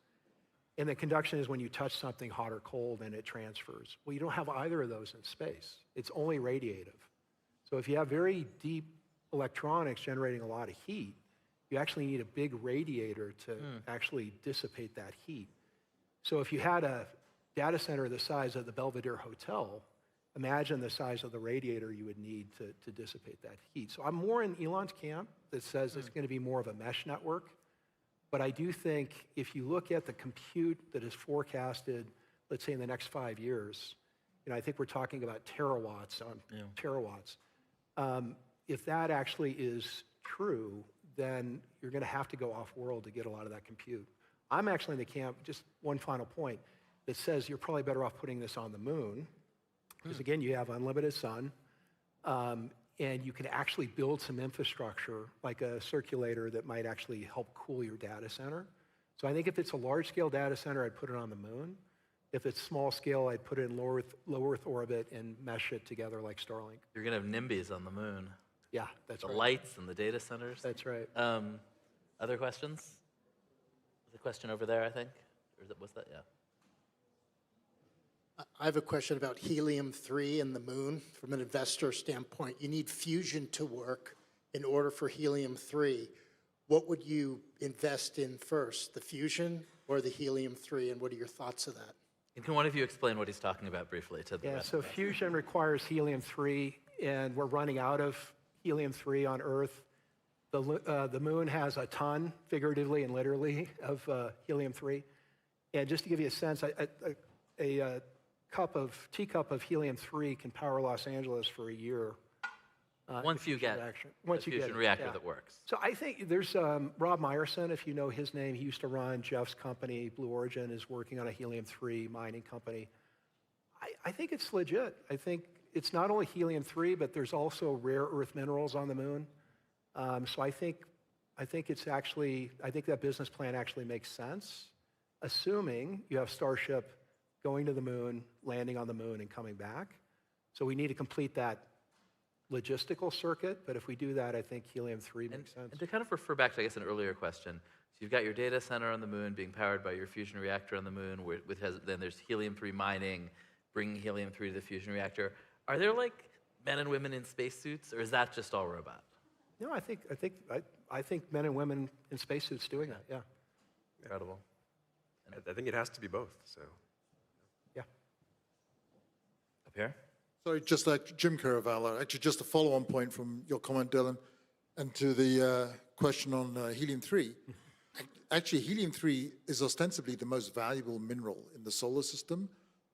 Speaker 4: And the conduction is when you touch something hot or cold and it transfers. Well, you don't have either of those in space. It's only radiative. So if you have very deep electronics generating a lot of heat, you actually need a big radiator to actually dissipate that heat. So if you had a data center the size of the Belvedere Hotel, imagine the size of the radiator you would need to dissipate that heat. So I'm more in Elon's camp that says it's going to be more of a mesh network. But I do think if you look at the compute that is forecasted, let's say in the next 5 years, you know, I think we're talking about terawatts on terawatts. If that actually is true, then you're going to have to go off-world to get a lot of that compute. I'm actually in the camp, just one final point, that says you're probably better off putting this on the moon, because again, you have unlimited sun, and you can actually build some infrastructure, like a circulator that might actually help cool your data center. So I think if it's a large-scale data center, I'd put it on the moon. If it's small scale, I'd put it in low Earth orbit and mesh it together like Starlink.
Speaker 3: You're going to have NIMBYs on the moon.
Speaker 4: Yeah, that's right.
Speaker 3: The lights and the data centers.
Speaker 4: That's right.
Speaker 3: Other questions? There's a question over there, I think. Or was that? Yeah.
Speaker 8: I have a question about helium-3 and the moon. From an investor standpoint, you need fusion to work in order for helium-3. What would you invest in first, the fusion or the helium-3, and what are your thoughts of that?
Speaker 3: And can one of you explain what he's talking about briefly to the rest
Speaker 4: so
Speaker 3: of us?
Speaker 4: fusion requires helium-3, and we're running out of helium-3 on Earth. The moon has a ton, figuratively and literally, of helium-3. And just to give you a sense, a teacup of helium-3 can power Los Angeles for a year.
Speaker 3: Once you get
Speaker 4: Once
Speaker 3: a
Speaker 4: you get
Speaker 3: fusion
Speaker 4: it,
Speaker 3: reactor
Speaker 4: yeah.
Speaker 3: that works.
Speaker 4: So I think there's Rob Meyerson, if you know his name, he used to run Jeff's company, Blue Origin, is working on a helium-3 mining company. I think it's legit. I think it's not only helium-3, but there's also rare earth minerals on the moon. So I think that business plan actually makes sense, assuming you have Starship going to the moon, landing on the moon, and coming back. So we need to complete that logistical circuit, but if we do that, I think helium-3 makes sense.
Speaker 3: And to kind of refer back to, I guess, an earlier question, so you've got your data center on the moon being powered by your fusion reactor on the moon, then there's helium-3 mining, bringing helium-3 to the fusion reactor. Are there like men and women in spacesuits, or is that just all robot?
Speaker 4: No, I think men and women in spacesuits doing that, yeah.
Speaker 3: Incredible.
Speaker 2: I think it has to be both, so.
Speaker 4: Yeah.
Speaker 3: Up here?
Speaker 9: Sorry, just like Jim Caravalla, actually just a follow-on point from your comment, Dylan, and to the question on helium-3. Actually, helium-3 is ostensibly the most valuable mineral in the solar system,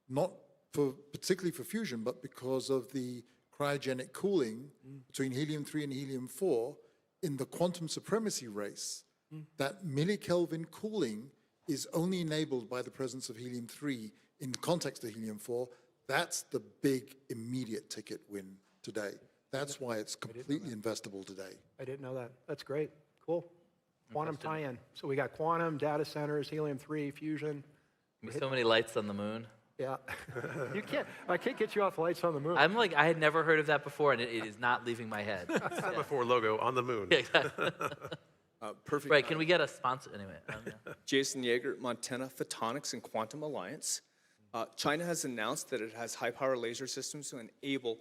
Speaker 9: not particularly for fusion, but because of the cryogenic cooling between helium-3 and helium-4 in the quantum supremacy race. That millikelvin cooling is only enabled by the presence of helium-3 in the context of helium-4. That's the big immediate ticket win today. That's why it's completely investable today.
Speaker 4: I didn't know that. That's great. Cool. Quantum tie-in. So we got quantum, data centers, helium-3, fusion.
Speaker 3: So many lights on the moon.
Speaker 4: Yeah. I can't get you off lights on the moon.
Speaker 3: I'm like, I had never heard of that before, and it is not leaving my head.
Speaker 2: Time before logo on the moon.
Speaker 3: Yeah, exactly.
Speaker 10: Perfect.
Speaker 3: Right, can we get a sponsor? Anyway. Yeah.
Speaker 10: Jason Yeager, Montana Photonics and Quantum Alliance. China has announced that it has high-power laser systems to enable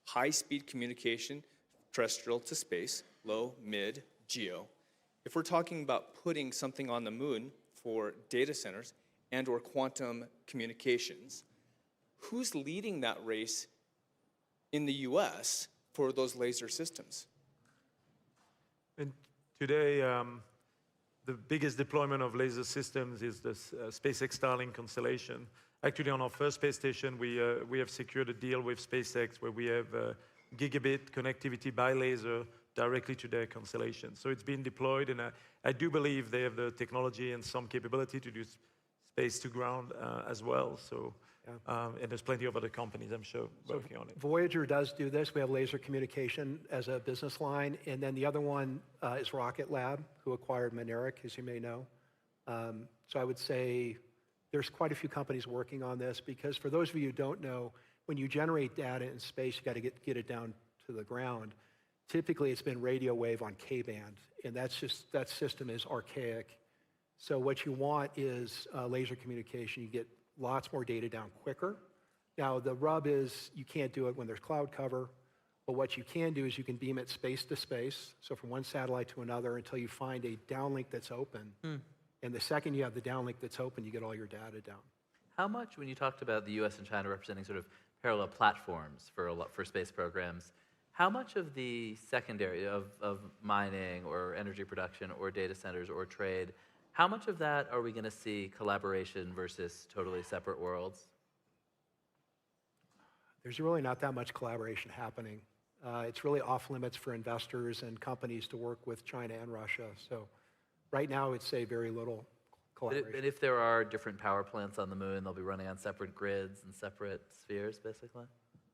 Speaker 10: high-speed communication, terrestrial to space, low, mid, geo. If we're talking about putting something on the moon for data centers and or quantum communications, who's leading that race in the US for those laser systems?
Speaker 5: And today, the biggest deployment of laser systems is the SpaceX Starlink constellation. Actually, on our first space station, we have secured a deal with SpaceX where we have gigabit connectivity by laser directly to their constellation. So it's been deployed, and I do believe they have the technology and some capability to do space to ground as well. So, and there's plenty of other companies, I'm sure, working on it.
Speaker 4: Voyager does do this. We have laser communication as a business line. And then the other one is Rocket Lab, who acquired Mynaric, as you may know. So I would say there's quite a few companies working on this, because for those of you who don't know, when you generate data in space, you got to get it down to the ground. Typically, it's been radio wave on K-band, and that system is archaic. So what you want is laser communication. You get lots more data down quicker. Now, the rub is you can't do it when there's cloud cover, but what you can do is you can beam it space to space, so from one satellite to another, until you find a downlink that's open. And the second you have the downlink that's open, you get all your data down.
Speaker 3: How much, when you talked about the US and China representing sort of parallel platforms for space programs, how much of the secondary of mining or energy production or data centers or trade, how much of that are we going to see collaboration versus totally separate worlds?
Speaker 4: There's really not that much collaboration happening. It's really off limits for investors and companies to work with China and Russia. So right now, I'd say very little collaboration.
Speaker 3: But if there are different power plants on the moon, they'll be running on separate grids and separate spheres, basically?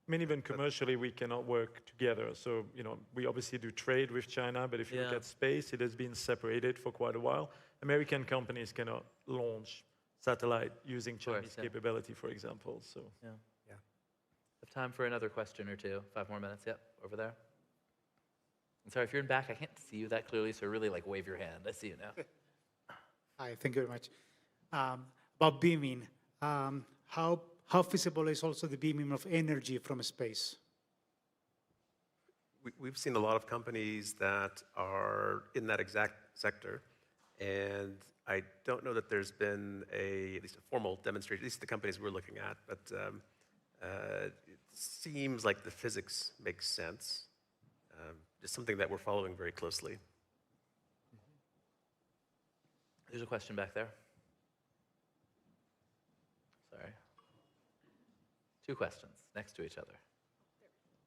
Speaker 5: I mean, even commercially, we cannot work together. So, we obviously do trade with China, but if you look at space, it has been separated for quite a while. American companies cannot launch satellite using Chinese capability, for example. So,
Speaker 3: yeah. Have time for another question or two. 5 more minutes. Yep, over there. I'm sorry, if you're in back, I can't see you that clearly, so really wave your hand. I see you now.
Speaker 11: Hi, thank you very much. About beaming, how feasible is also the beaming of energy from space?
Speaker 2: We've seen a lot of companies that are in that exact sector, and I don't know that there's been at least a formal demonstration, at least the companies we're looking at, but it seems like the physics makes sense. It's something that we're following very closely.
Speaker 3: There's a question back there. Sorry. 2 questions next to each other.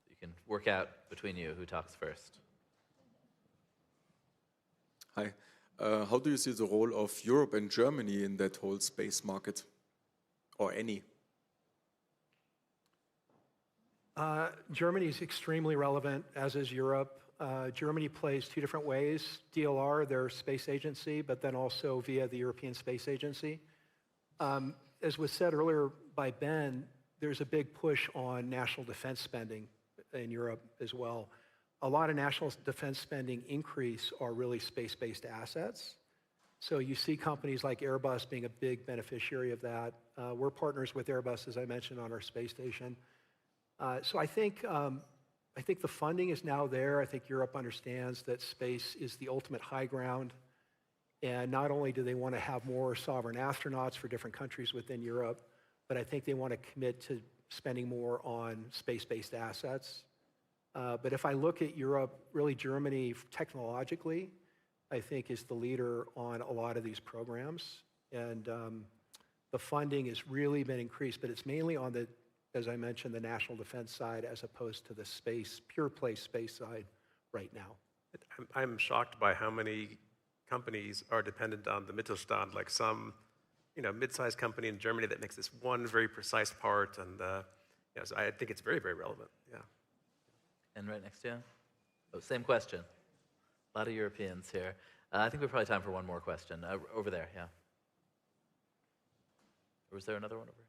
Speaker 3: You can work out between you who talks first.
Speaker 12: Hi. How do you see the role of Europe and Germany in that whole space market, or any?
Speaker 4: Germany is extremely relevant, as is Europe. Germany plays two different ways. DLR, their space agency, but then also via the European Space Agency. As was said earlier by Ben, there's a big push on national defense spending in Europe as well. A lot of national defense spending increase are really space-based assets. So you see companies like Airbus being a big beneficiary of that. We're partners with Airbus, as I mentioned, on our space station. So I think the funding is now there. I think Europe understands that space is the ultimate high ground. And not only do they want to have more sovereign astronauts for different countries within Europe, but I think they want to commit to spending more on space-based assets. But if I look at Europe, really Germany technologically, I think is the leader on a lot of these programs. And the funding has really been increased, but it's mainly on the, as I mentioned, the national defense side as opposed to the space, pure play space side right now.
Speaker 2: I'm shocked by how many companies are dependent on the Mittelstand, like some mid-sized company in Germany that makes this one very precise part. And so I think it's very, very relevant. Yeah.
Speaker 3: And right next to you? Oh, same question. A lot of Europeans here. I think we have probably time for one more question. Over there, yeah. Or was there another one over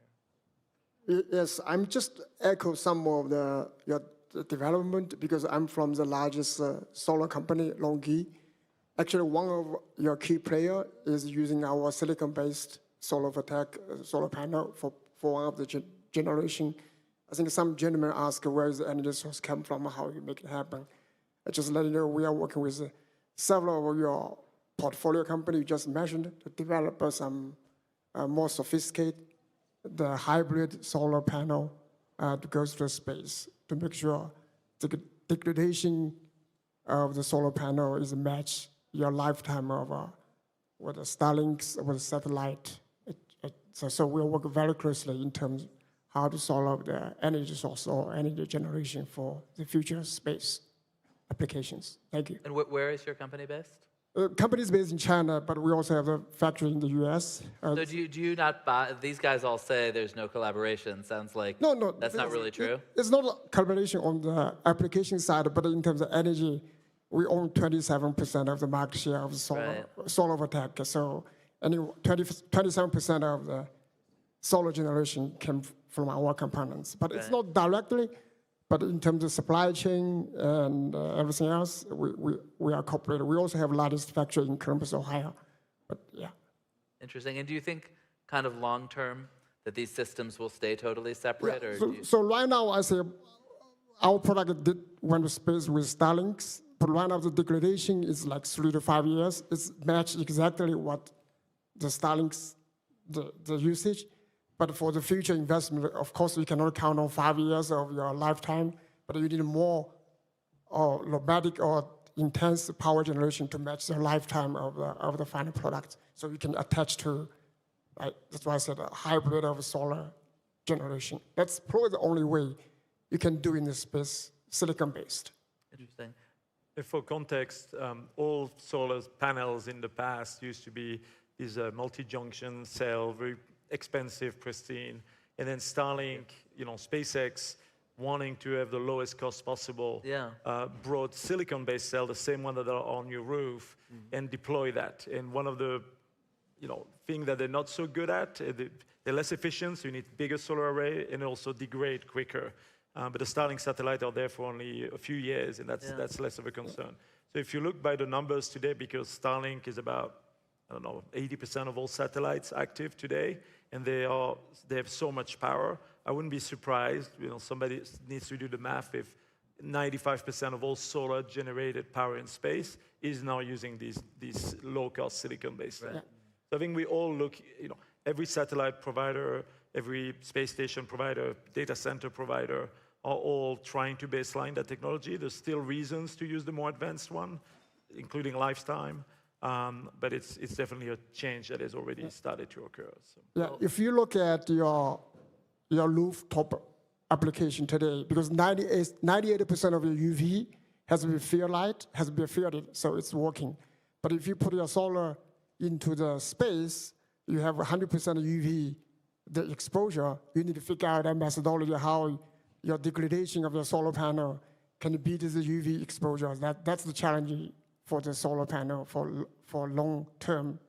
Speaker 3: here?
Speaker 13: Yes, I'm just echo some of your development because I'm from the largest solar company, LONGi. Actually, one of your key player is using our silicon-based solar panel for one of the generation. I think some gentlemen ask where the energy source come from, how you make it happen. I just let you know we are working with several of your portfolio companies you just mentioned to develop some more sophisticated, the hybrid solar panel to go to space to make sure the degradation of the solar panel is matched your lifetime of with the Starlinks, with the satellite. So we'll work very closely in terms of how to solve the energy source or energy generation for the future space applications. Thank you.
Speaker 3: And where is your company based?
Speaker 13: Company is based in China, but we also have a factory in the U.S.
Speaker 3: So do you not buy, these guys all say there's no collaboration. Sounds like
Speaker 13: no,
Speaker 3: that's not really true?
Speaker 13: It's not a collaboration on the application side, but in terms of energy, we own 27% of the market share of solar photovoltaic. So 27% of the solar generation came from our components. But it's not directly, but in terms of supply chain and everything else, we are cooperating. We also have largest factory in Columbus, Ohio. But yeah.
Speaker 3: Interesting. And do you think kind of long term that these systems will stay totally separate?
Speaker 13: Yeah.
Speaker 3: Or
Speaker 13: So right now, I say our product went to space with Starlinks, but right now the degradation is like 3 to 5 years. It's matched exactly what the Starlinks, the usage. But for the future investment, of course, we cannot count on 5 years of your lifetime, but you need more nomadic or intense power generation to match the lifetime of the final product. So you can attach to, that's why I said a hybrid of solar generation. That's probably the only way you can do in this space, silicon-based.
Speaker 3: Interesting.
Speaker 5: For context, all solar panels in the past used to be these multi-junction cell, very expensive, pristine, and then Starlink, SpaceX, wanting to have the lowest cost possible, brought silicon-based cell, the same one that are on your roof, and deploy that. And one of the, thing that they're not so good at, they're less efficient, so you need bigger solar array, and also degrade quicker. But the Starlink satellite are there for only a few years, and that's less of a concern. So if you look by the numbers today, because Starlink is about, 80% of all satellites active today, and they have so much power. I wouldn't be surprised, somebody needs to do the math if 95% of all solar generated power in space is now using these low-cost silicon-based.
Speaker 3: Right.
Speaker 5: So I think we all look, every satellite provider, every space station provider, data center provider are all trying to baseline that technology. There's still reasons to use the more advanced one, including lifetime. But it's definitely a change that has already started to occur. So.
Speaker 13: Yeah, if you look at your rooftop application today because 98% of your UV has to be field light, has to be fielded, so it's working. But if you put your solar into the space, you have 100% of UV, the exposure. You need to figure out a methodology how your degradation of your solar panel can beat the UV exposure. That's the challenge for the solar panel for long-term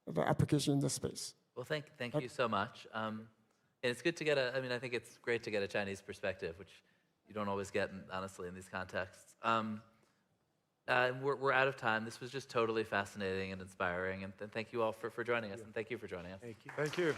Speaker 13: the application in the space.
Speaker 3: Well, thank you so much. And it's good to get I think it's great to get a Chinese perspective, which you don't always get, honestly, in these contexts. We're out of time. This was just totally fascinating and inspiring. And thank you all for joining us. And thank you for joining us.
Speaker 5: Thank you. Thank you.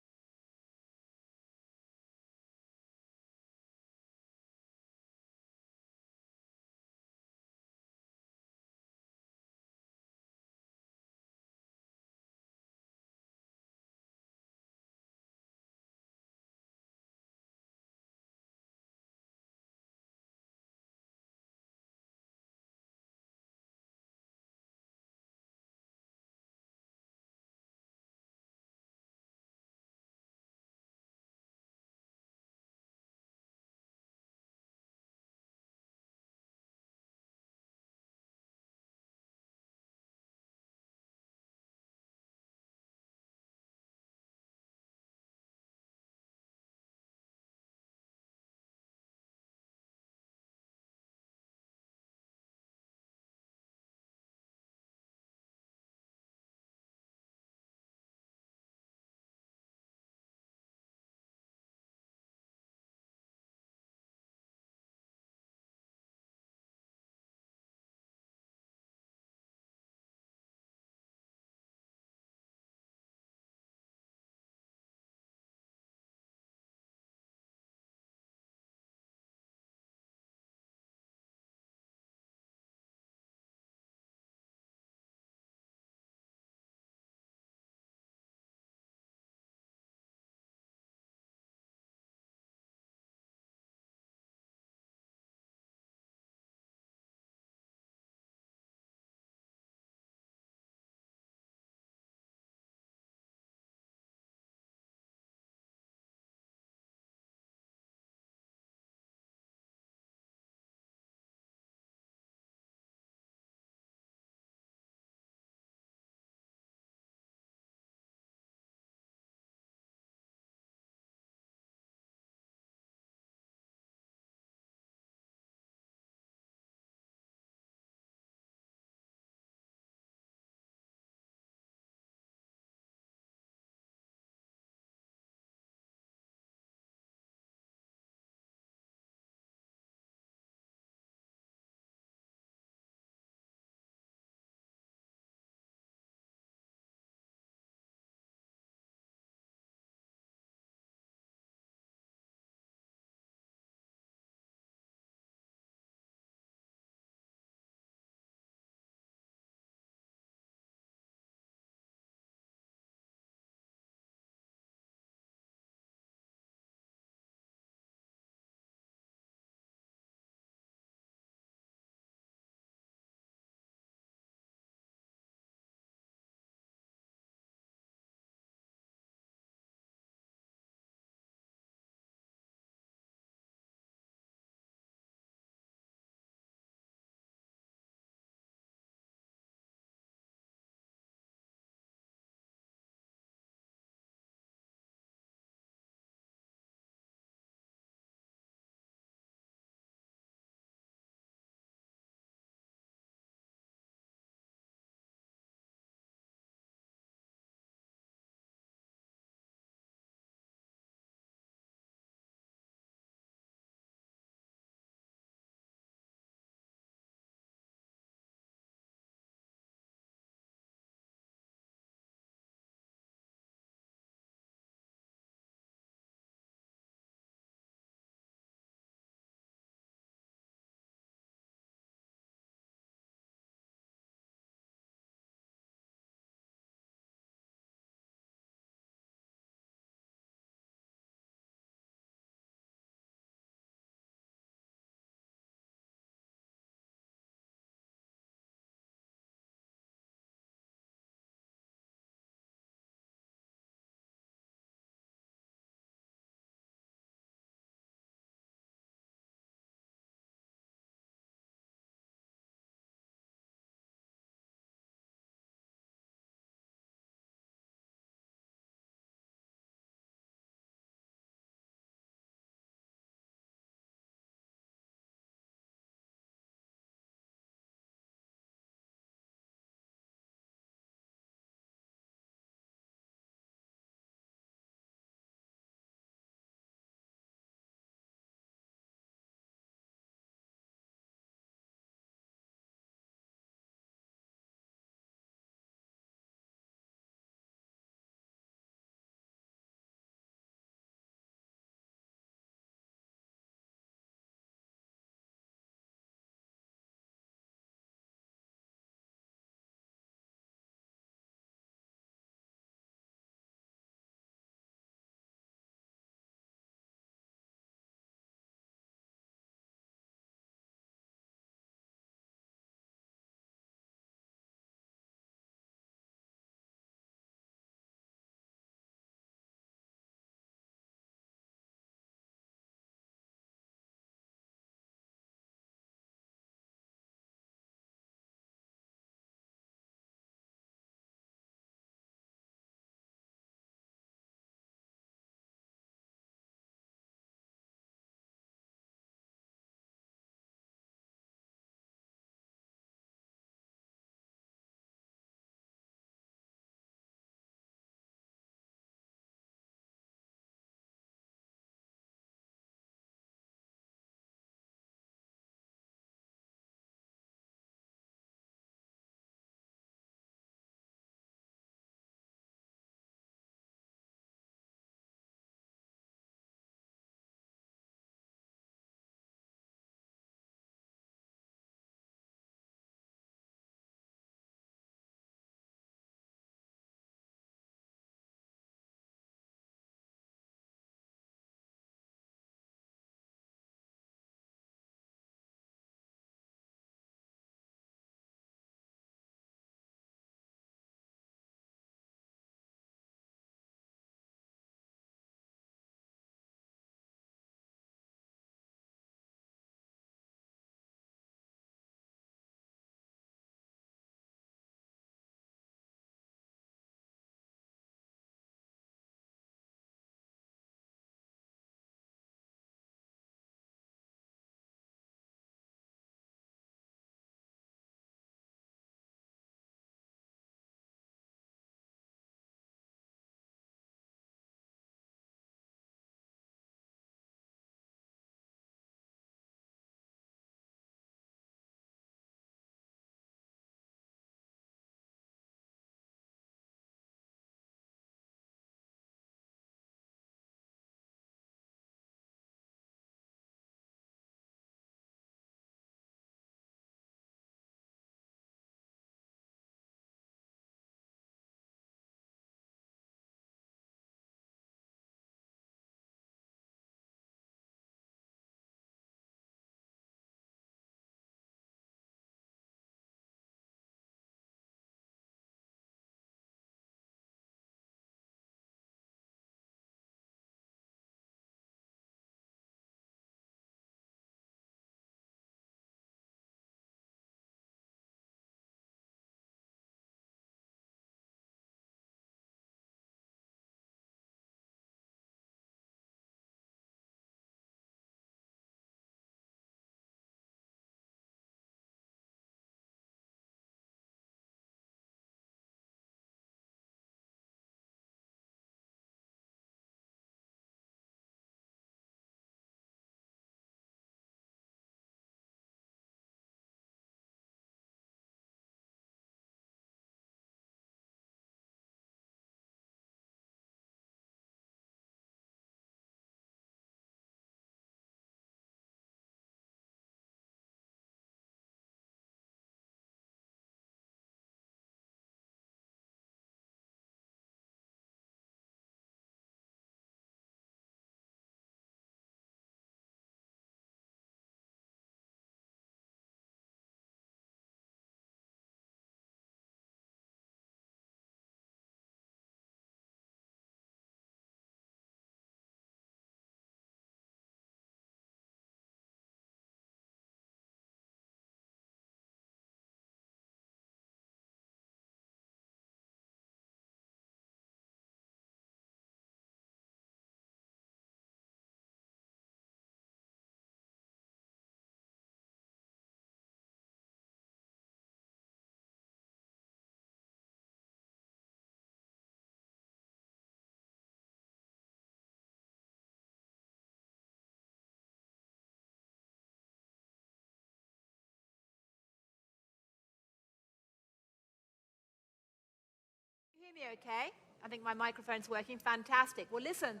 Speaker 14: hear me okay? I think my microphone's working. Fantastic. Well, listen,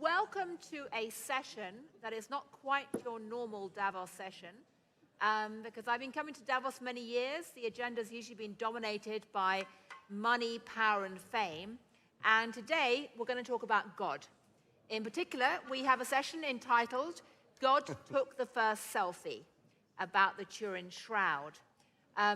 Speaker 14: welcome to a session that is not quite your normal Davos session, because I've been coming to Davos many years. The agenda's usually been dominated by money, power, and fame. And today, we're going to talk about God. In particular, we have a session entitled God Took the First Selfie, about the Turin Shroud.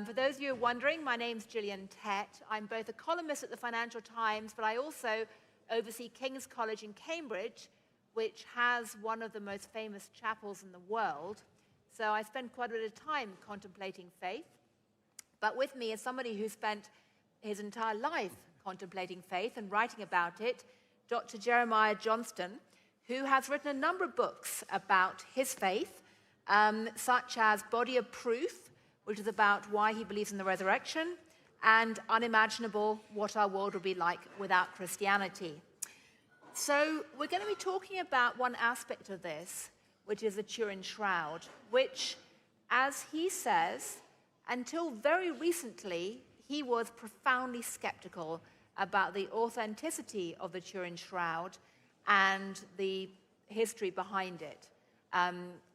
Speaker 14: For those of you who are wondering, my name's Gillian Tett. I'm both a columnist at the Financial Times, but I also oversee King's College in Cambridge, which has one of the most famous chapels in the world. So I spend quite a bit of time contemplating faith. But with me is somebody who spent his entire life contemplating faith and writing about it, Dr. Jeremiah Johnston, who has written a number of books about his faith, such as Body of Proof, which is about why he believes in the resurrection, and Unimaginable, What Our World Will Be Like Without Christianity. So we're going to be talking about one aspect of this, which is the Turin Shroud, which, as he says, until very recently, he was profoundly skeptical about the authenticity of the Turin Shroud and the history behind it.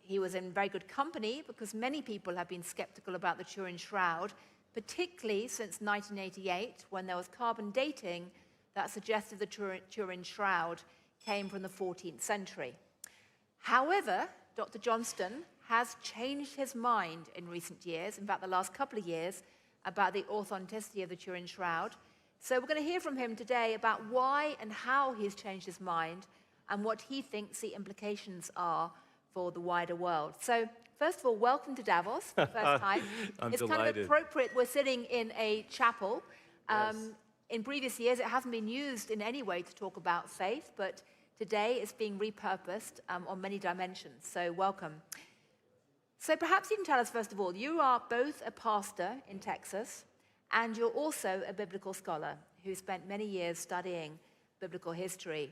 Speaker 14: He was in very good company because many people have been skeptical about the Turin Shroud, particularly since 1988, when there was carbon dating that suggested the Turin Shroud came from the 14th century. However, Dr. Johnston has changed his mind in recent years, in fact, the last couple of years, about the authenticity of the Turin Shroud. So we're going to hear from him today about why and how he's changed his mind and what he thinks the implications are for the wider world. So first of all, welcome to Davos for the first time.
Speaker 15: It's
Speaker 14: delighted. Kind of appropriate we're sitting in a chapel.
Speaker 15: Yes.
Speaker 14: In previous years, it hasn't been used in any way to talk about faith, but today it's being repurposed on many dimensions. So welcome. So perhaps you can tell us, first of all, you are both a pastor in Texas, and you're also a biblical scholar who spent many years studying biblical history.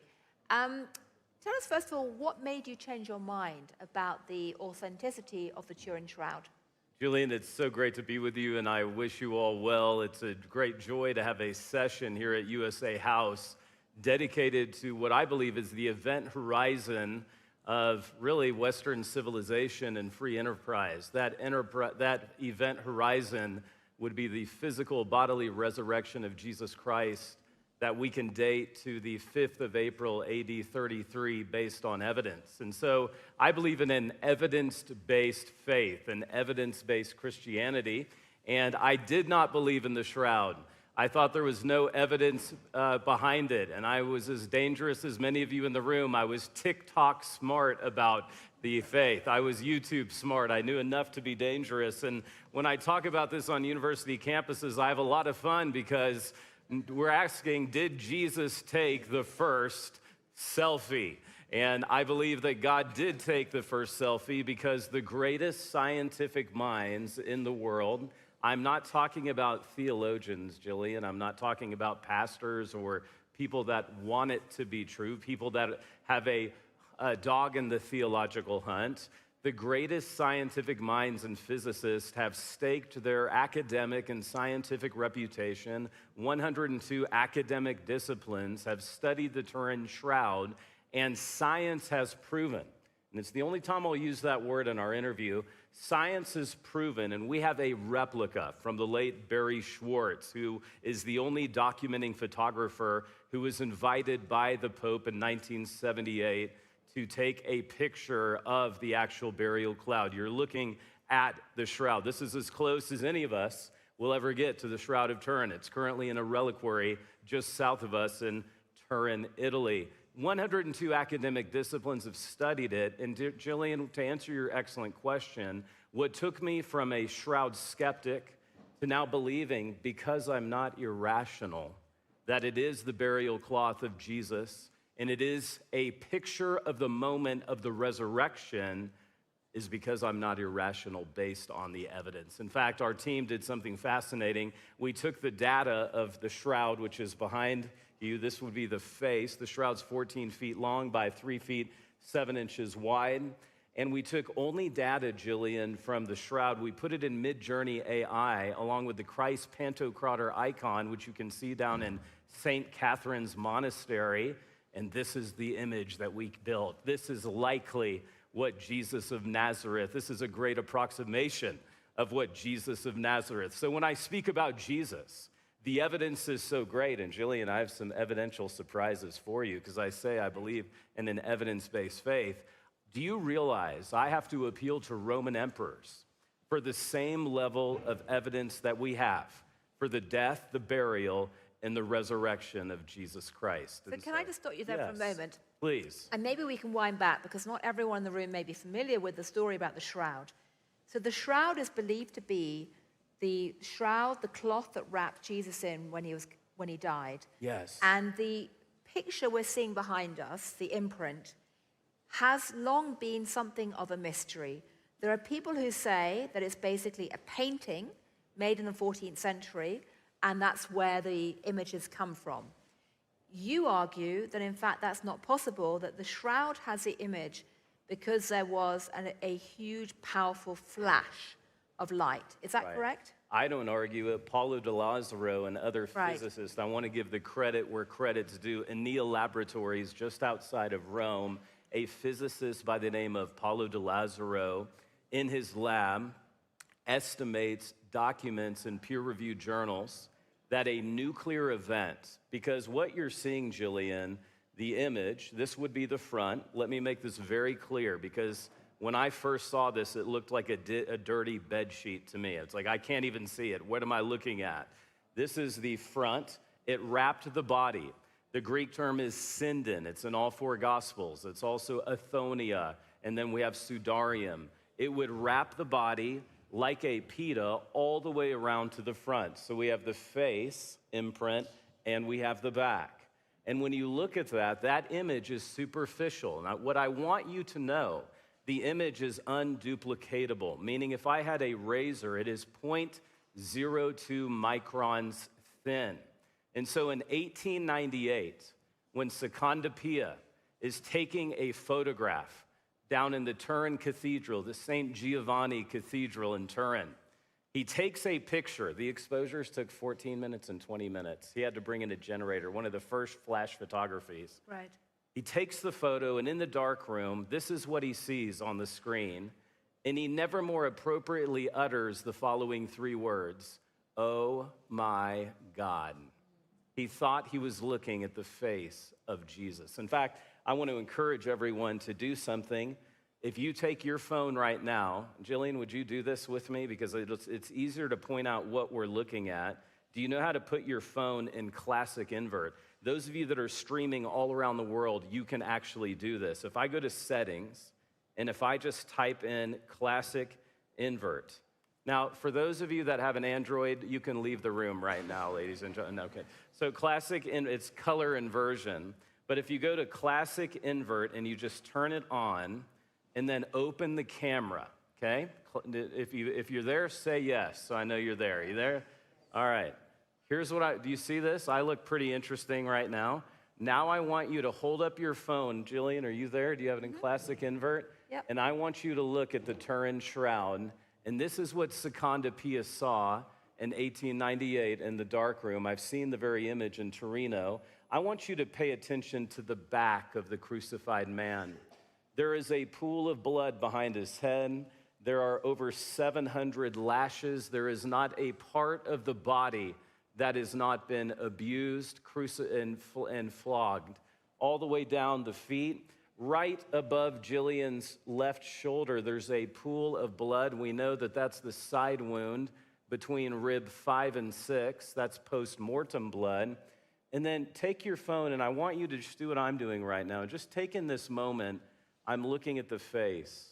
Speaker 14: Tell us, first of all, what made you change your mind about the authenticity of the Turin Shroud?
Speaker 15: Julian, it's so great to be with you, and I wish you all well. It's a great joy to have a session here at USA House dedicated to what I believe is the event horizon of really Western civilization and free enterprise. That event horizon would be the physical bodily resurrection of Jesus Christ that we can date to the 5th of April, AD 33, based on evidence. And so I believe in an evidence-based faith, an evidence-based Christianity, and I did not believe in the shroud. I thought there was no evidence behind it, and I was as dangerous as many of you in the room. I was TikTok smart about the faith. I was YouTube smart. I knew enough to be dangerous. And when I talk about this on university campuses, I have a lot of fun because we're asking, did Jesus take the first selfie? And I believe that God did take the first selfie because the greatest scientific minds in the world, I'm not talking about theologians, Jillian. I'm not talking about pastors or people that want it to be true, people that have a dog in the theological hunt. The greatest scientific minds and physicists have staked their academic and scientific reputation. 102 academic disciplines have studied the Turin Shroud, and science has proven, and it's the only time I'll use that word in our interview, science has proven, and we have a replica from the late Barry Schwartz, who is the only documenting photographer who was invited by the Pope in 1978 to take a picture of the actual burial cloud. You're looking at the shroud. This is as close as any of us will ever get to the Shroud of Turin. It's currently in a reliquary just south of us in Turin, Italy. 102 academic disciplines have studied it. And Jillian, to answer your excellent question, what took me from a shroud skeptic to now believing, because I'm not irrational, that it is the burial cloth of Jesus, and it is a picture of the moment of the resurrection, is because I'm not irrational based on the evidence. In fact, our team did something fascinating. We took the data of the shroud, which is behind you. This would be the face. The shroud's 14 feet long by 3 feet, 7 inches wide. And we took only data, Jillian, from the shroud. We put it in Mid-Journey AI along with the Christ Pantocrator icon, which you can see down in St. Catherine's Monastery, and this is the image that we built. This is likely what Jesus of Nazareth, this is a great approximation of what Jesus of Nazareth. So when I speak about Jesus, the evidence is so great, and Jillian, I have some evidential surprises for you, because I say I believe in an evidence-based faith. Do you realize I have to appeal to Roman emperors for the same level of evidence that we have for the death, the burial, and the resurrection of Jesus Christ?
Speaker 14: So can I just stop you there for a moment?
Speaker 15: Please.
Speaker 14: And maybe we can wind back, because not everyone in the room may be familiar with the story about the shroud. So the shroud is believed to be the shroud, the cloth that wrapped Jesus in when he died.
Speaker 15: Yes.
Speaker 14: And the picture we're seeing behind us, the imprint, has long been something of a mystery. There are people who say that it's basically a painting made in the 14th century, and that's where the images come from. You argue that, in fact, that's not possible, that the shroud has the image because there was a huge, powerful flash of light. Is that correct?
Speaker 15: I don't argue it. Paulo de Lazzaro and other physicists, I want to give the credit where credit's due. Enea Laboratories, just outside of Rome, a physicist by the name of Paulo de Lazzaro, in his lab, estimates, documents in peer-reviewed journals that a nuclear event, because what you're seeing, Jillian, the image, this would be the front. Let me make this very clear, because when I first saw this, it looked like a dirty bed sheet to me. It's like, I can't even see it. What am I looking at? This is the front. It wrapped the body. The Greek term is syndon. It's in all four Gospels. It's also athonia, and then we have sudarium. It would wrap the body like a pita all the way around to the front. So we have the face imprint, and we have the back. And when you look at that, that image is superficial. Now, what I want you to know, the image is unduplicatable, meaning if I had a razor, it is 0.02 microns thin. And so in 1898, when Seconda Pia is taking a photograph down in the Turin Cathedral, the St. Giovanni Cathedral in Turin, he takes a picture. The exposures took 14 minutes and 20 minutes. He had to bring in a generator, one of the first flash photographies.
Speaker 14: Right.
Speaker 15: He takes the photo, and in the dark room, this is what he sees on the screen. And he never more appropriately utters the following three words: "Oh my God." He thought he was looking at the face of Jesus. In fact, I want to encourage everyone to do something. If you take your phone right now, Jillian, would you do this with me? Because it's easier to point out what we're looking at. Do you know how to put your phone in classic invert? Those of you that are streaming all around the world, you can actually do this. If I go to settings, and if I just type in classic invert. Now, for those of you that have an Android, you can leave the room right now, ladies and gentlemen. Okay. So classic, it's color inversion. But if you go to classic invert and you just turn it on, and then open the camera, okay? If you're there, say yes, so I know you're there. Are you there? All right. Here's what do you see this? I look pretty interesting right now. Now I want you to hold up your phone. Jillian, are you there? Do you have it in classic invert?
Speaker 14: Yep.
Speaker 15: And I want you to look at the Turin shroud. And this is what Seconda Pia saw in 1898 in the darkroom. I've seen the very image in Torino. I want you to pay attention to the back of the crucified man. There is a pool of blood behind his head. There are over 700 lashes. There is not a part of the body that has not been abused, and flogged. All the way down the feet, right above Jillian's left shoulder, there's a pool of blood. We know that that's the side wound between rib 5 and 6. That's post-mortem blood. And then take your phone, and I want you to just do what I'm doing right now. Just take in this moment. I'm looking at the face.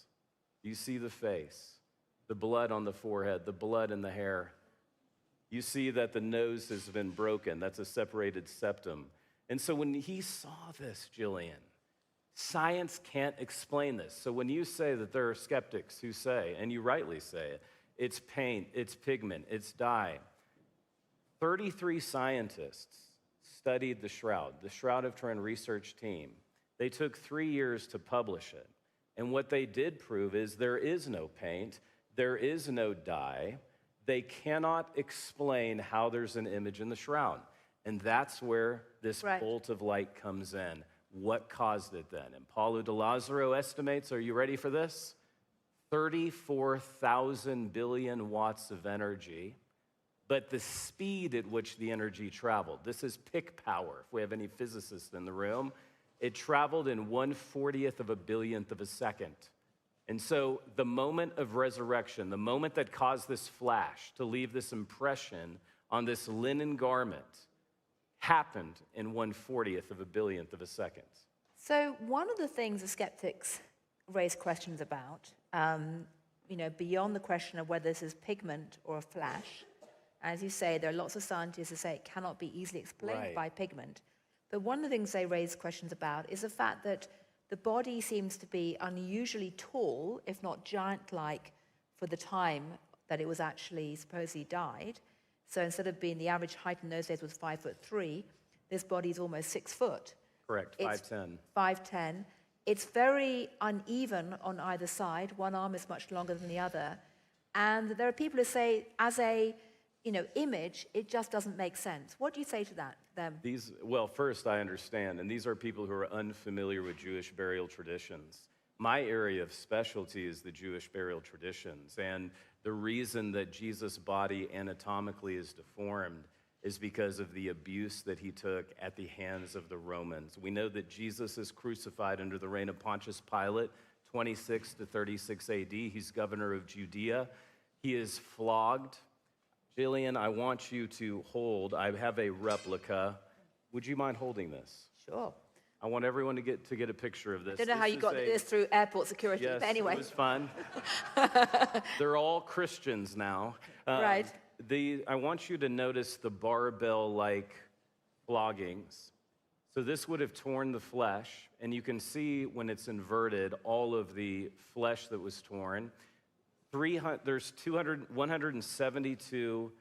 Speaker 15: You see the face, the blood on the forehead, the blood in the hair. You see that the nose has been broken. That's a separated septum. And so when he saw this, Jillian, science can't explain this. So when you say that there are skeptics who say, and you rightly say it, it's paint, it's pigment, it's dye. 33 scientists studied the Shroud of Turin research team. They took 3 years to publish it. And what they did prove is there is no paint, there is no dye. They cannot explain how there's an image in the shroud. And that's where this
Speaker 14: Right.
Speaker 15: bolt of light comes in. What caused it then? And Paulo de Lazzaro estimates, are you ready for this? 34,000 billion watts of energy, but the speed at which the energy traveled, this is peak power, if we have any physicists in the room, it traveled in 1/40th of a billionth of a second. And so the moment of resurrection, the moment that caused this flash to leave this impression on this linen garment, happened in 1/40th of a billionth of a second.
Speaker 14: So one of the things the skeptics raise questions about, beyond the question of whether this is pigment or a flash, as you say, there are lots of scientists who say it cannot be easily explained
Speaker 15: Right.
Speaker 14: by pigment. But one of the things they raise questions about is the fact that the body seems to be unusually tall, if not giant-like, for the time that it was actually supposedly died. So instead of being the average height in those days was 5'3", this body is almost 6 foot.
Speaker 15: Correct,
Speaker 14: It's
Speaker 15: 5'10".
Speaker 14: 5'10". It's very uneven on either side. One arm is much longer than the other. And there are people who say, as a image, it just doesn't make sense. What do you say to that, them?
Speaker 15: Well, first, I understand, and these are people who are unfamiliar with Jewish burial traditions. My area of specialty is the Jewish burial traditions, and the reason that Jesus' body anatomically is deformed is because of the abuse that he took at the hands of the Romans. We know that Jesus is crucified under the reign of Pontius Pilate, 26 to 36 AD. He's governor of Judea. He is flogged. Jillian, I want you to hold. I have a replica. Would you mind holding this?
Speaker 14: Sure.
Speaker 15: I want everyone to get a picture of this.
Speaker 14: I don't know how you got this through airport security,
Speaker 15: Yes,
Speaker 14: but anyway.
Speaker 15: it was fun. They're all Christians now.
Speaker 14: Right.
Speaker 15: I want you to notice the barbell-like floggings. So this would have torn the flesh, and you can see when it's inverted all of the flesh that was torn. There's 172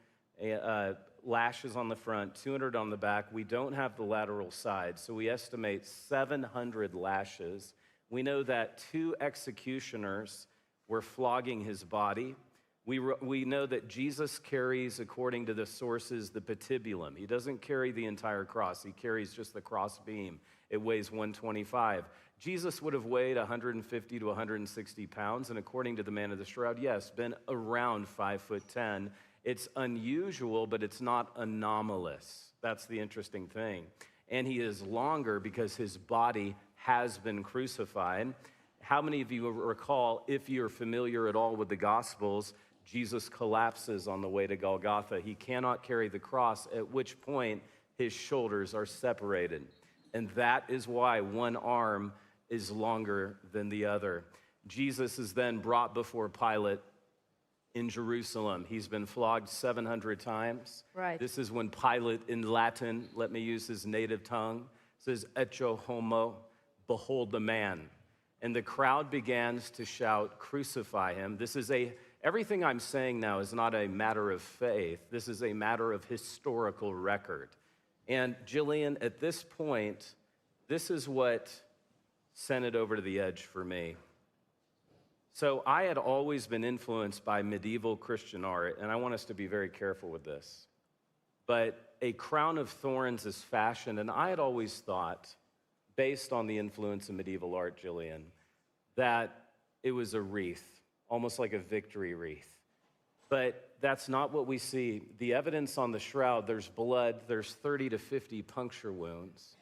Speaker 15: lashes on the front, 200 on the back. We don't have the lateral side, so we estimate 700 lashes. We know that 2 executioners were flogging his body. We know that Jesus carries, according to the sources, the patibulum. He doesn't carry the entire cross. He carries just the cross beam. It weighs 125. Jesus would have weighed 150 to 160 pounds, and according to the man of the shroud, yes, been around 5'10". It's unusual, but it's not anomalous. That's the interesting thing. And he is longer because his body has been crucified. How many of you recall, if you're familiar at all with the Gospels, Jesus collapses on the way to Golgotha. He cannot carry the cross, at which point his shoulders are separated. And that is why one arm is longer than the other. Jesus is then brought before Pilate in Jerusalem. He's been flogged 700 times.
Speaker 14: Right.
Speaker 15: This is when Pilate, in Latin, let me use his native tongue, says, "Ecce homo," behold the man. And the crowd begins to shout, "Crucify him." Everything I'm saying now is not a matter of faith. This is a matter of historical record. And Jillian, at this point, this is what sent it over to the edge for me. So I had always been influenced by medieval Christian art, and I want us to be very careful with this. But a crown of thorns is fashioned, and I had always thought, based on the influence of medieval art, Jillian, that it was a wreath, almost like a victory wreath. But that's not what we see. The evidence on the shroud, there's blood, there's 30 to 50 puncture wounds.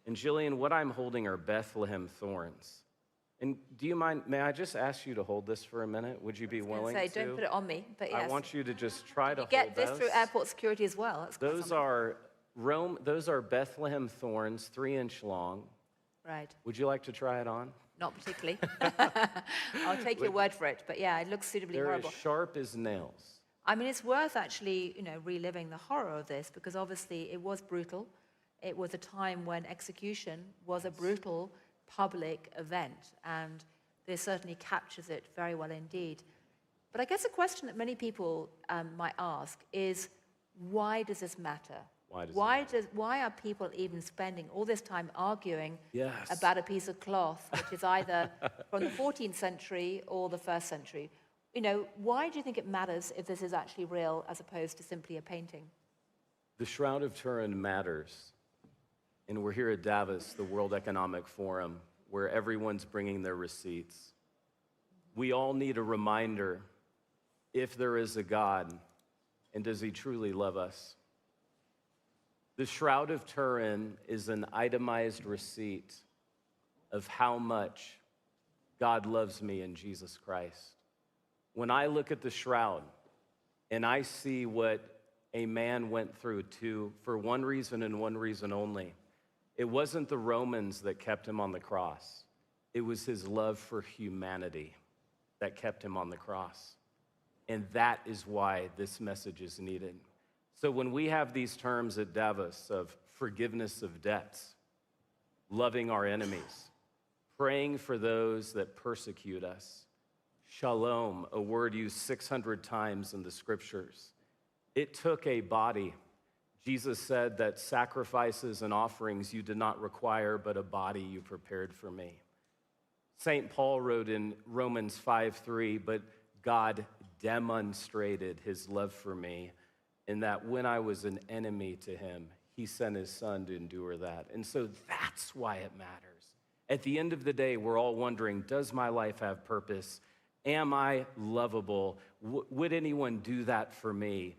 Speaker 15: And Jillian, what I'm holding are Bethlehem thorns. And do you mind, may I just ask you to hold this for a minute? Would you be willing to?
Speaker 14: Don't put it on me, but yes.
Speaker 15: I want you to just try to hold
Speaker 14: Get this
Speaker 15: those.
Speaker 14: through airport security as well. That's quite something.
Speaker 15: Those are Bethlehem thorns, 3-inch long.
Speaker 14: Right.
Speaker 15: Would you like to try it on?
Speaker 14: Not particularly. I'll take your word for it, but yeah, it looks suitably
Speaker 15: They're
Speaker 14: horrible.
Speaker 15: as sharp as nails.
Speaker 14: I mean, it's worth actually, reliving the horror of this because obviously it was brutal. It was a time when execution was a brutal public event, and this certainly captures it very well indeed. But I guess a question that many people might ask is, why does this matter? Why are people even spending all this time arguing about a piece of cloth, which is either from the 14th century or the 1st century? Why do you think it matters if this is actually real as opposed to simply a painting?
Speaker 15: The Shroud of Turin matters. And we're here at Davos, the World Economic Forum, where everyone's bringing their receipts. We all need a reminder, if there is a God, and does he truly love us? The Shroud of Turin is an itemized receipt of how much God loves me in Jesus Christ. When I look at the shroud and I see what a man went through for one reason and one reason only, it wasn't the Romans that kept him on the cross. It was his love for humanity that kept him on the cross. And that is why this message is needed. So when we have these terms at Davos of forgiveness of debts, loving our enemies, praying for those that persecute us, shalom, a word used 600 times in the scriptures, it took a body. Jesus said that sacrifices and offerings you did not require, but a body you prepared for me. St. Paul wrote in Romans 5:3, but God demonstrated his love for me in that when I was an enemy to him, he sent his son to endure that. And so that's why it matters. At the end of the day, we're all wondering, does my life have purpose? Am I lovable? Would anyone do that for me?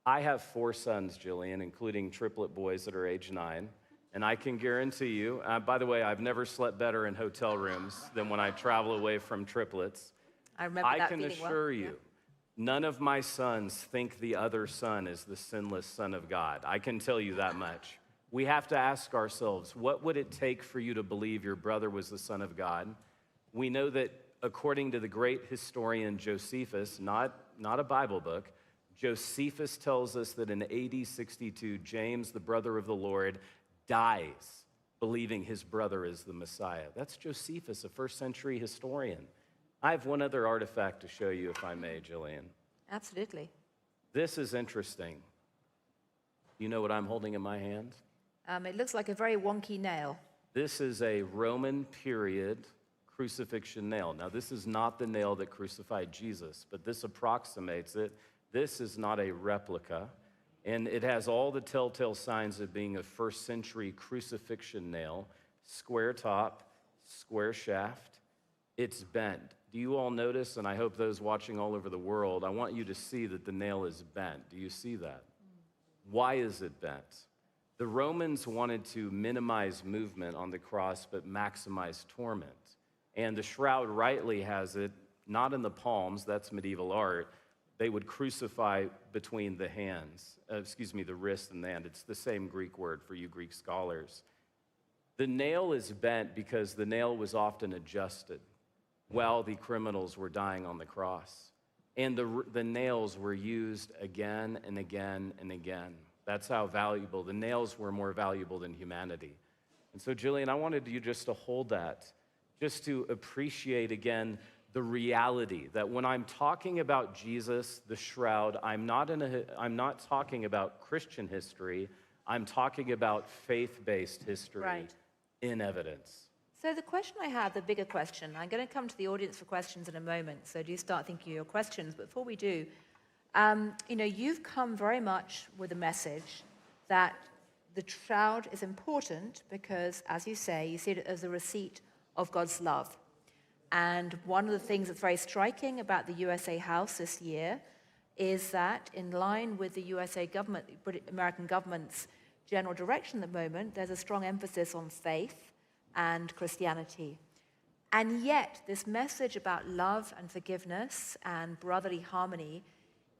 Speaker 15: I have 4 sons, Jillian, including triplet boys that are age 9. And I can guarantee you, by the way, I've never slept better in hotel rooms than when I travel away from triplets.
Speaker 14: I remember that
Speaker 15: I can
Speaker 14: feeling well.
Speaker 15: assure you, none of my sons think the other son is the sinless Son of God. I can tell you that much. We have to ask ourselves, what would it take for you to believe your brother was the Son of God? We know that according to the great historian Josephus, not a Bible book, Josephus tells us that in AD 62, James, the brother of the Lord, dies believing his brother is the Messiah. That's Josephus, a first century historian. I have one other artifact to show you, if I may, Jillian.
Speaker 14: Absolutely.
Speaker 15: This is interesting. You know what I'm holding in my hand?
Speaker 14: It looks like a very wonky nail.
Speaker 15: This is a Roman period crucifixion nail. Now, this is not the nail that crucified Jesus, but this approximates it. This is not a replica, and it has all the telltale signs of being a first century crucifixion nail. Square top, square shaft. It's bent. Do you all notice, and I hope those watching all over the world, I want you to see that the nail is bent. Do you see that? Why is it bent? The Romans wanted to minimize movement on the cross, but maximize torment. And the shroud rightly has it, not in the palms, that's medieval art. They would crucify between the the wrist and the hand. It's the same Greek word for you Greek scholars. The nail is bent because the nail was often adjusted while the criminals were dying on the cross. And the nails were used again and again and again. That's how valuable. The nails were more valuable than humanity. And so, Jillian, I wanted you just to hold that, just to appreciate again the reality that when I'm talking about Jesus, the shroud, I'm not talking about Christian history. I'm talking about faith-based history in evidence.
Speaker 14: So the question I have, the bigger question, I'm going to come to the audience for questions in a moment, so do start thinking of your questions. But before we do, you've come very much with a message that the shroud is important because, as you say, you see it as a receipt of God's love. And one of the things that's very striking about the USA House this year is that in line with the USA government, the American government's general direction at the moment, there's a strong emphasis on faith and Christianity. And yet, this message about love and forgiveness and brotherly harmony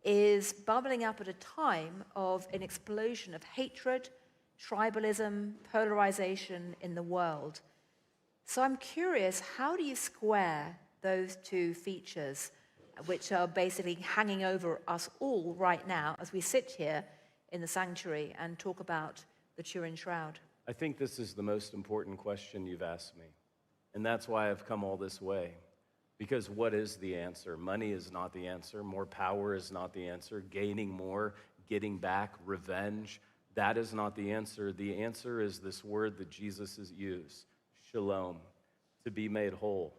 Speaker 14: is bubbling up at a time of an explosion of hatred, tribalism, polarization in the world. So I'm curious, how do you square those two features, which are basically hanging over us all right now as we sit here in the sanctuary and talk about the Turin Shroud?
Speaker 15: I think this is the most important question you've asked me. And that's why I've come all this way. Because what is the answer? Money is not the answer. More power is not the answer. Gaining more, getting back, revenge, that is not the answer. The answer is this word that Jesus has used, shalom, to be made whole,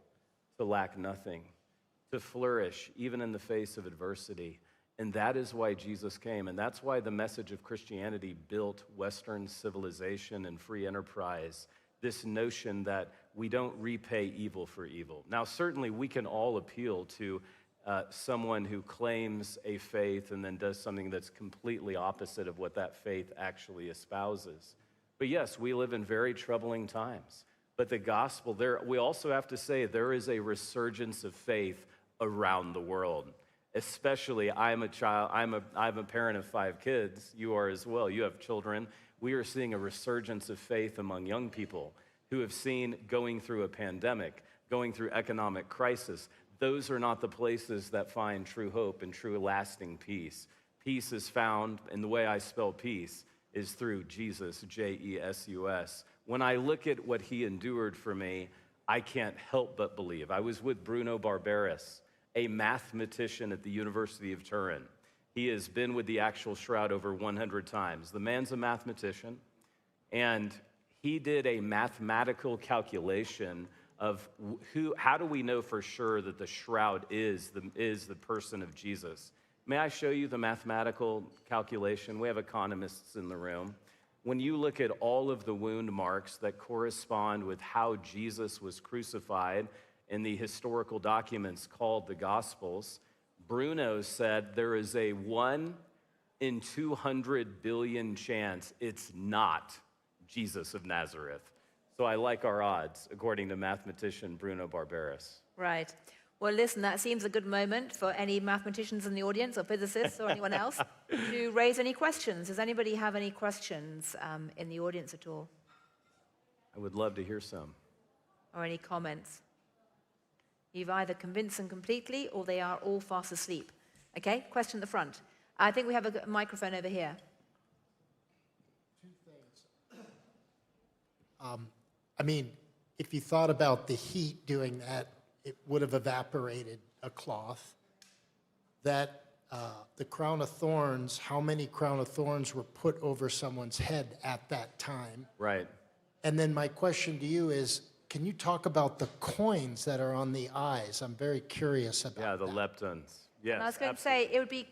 Speaker 15: to lack nothing, to flourish even in the face of adversity. And that is why Jesus came. And that's why the message of Christianity built Western civilization and free enterprise, this notion that we don't repay evil for evil. Now, certainly we can all appeal to someone who claims a faith and then does something that's completely opposite of what that faith actually espouses. But yes, we live in very troubling times. But the gospel, we also have to say there is a resurgence of faith around the world. Especially, I'm a parent of 5 kids. You are as well. You have children. We are seeing a resurgence of faith among young people who have seen going through a pandemic, going through economic crisis. Those are not the places that find true hope and true lasting peace. Peace is found, and the way I spell peace is through Jesus, Jesus. When I look at what he endured for me, I can't help but believe. I was with Bruno Barberis, a mathematician at the University of Turin. He has been with the actual shroud over 100 times. The man's a mathematician, and he did a mathematical calculation of how do we know for sure that the shroud is the person of Jesus. May I show you the mathematical calculation? We have economists in the room. When you look at all of the wound marks that correspond with how Jesus was crucified in the historical documents called the Gospels, Bruno said there is a 1 in 200 billion chance it's not Jesus of Nazareth. So I like our odds, according to mathematician Bruno Barberis.
Speaker 14: Right. Well, listen, that seems a good moment for any mathematicians in the audience or physicists or anyone else to raise any questions. Does anybody have any questions in the audience at all?
Speaker 15: I would love to hear some.
Speaker 14: Or any comments? You've either convinced them completely or they are all fast asleep. Okay, question at the front. I think we have a microphone over here.
Speaker 8: I mean, if you thought about the heat doing that, it would have evaporated a cloth. That the crown of thorns, how many crown of thorns were put over someone's head at that time?
Speaker 15: Right.
Speaker 8: And then my question to you is, can you talk about the coins that are on the eyes? I'm very curious about
Speaker 15: Yeah, the leptons. Yes,
Speaker 14: And I was going to say, it would be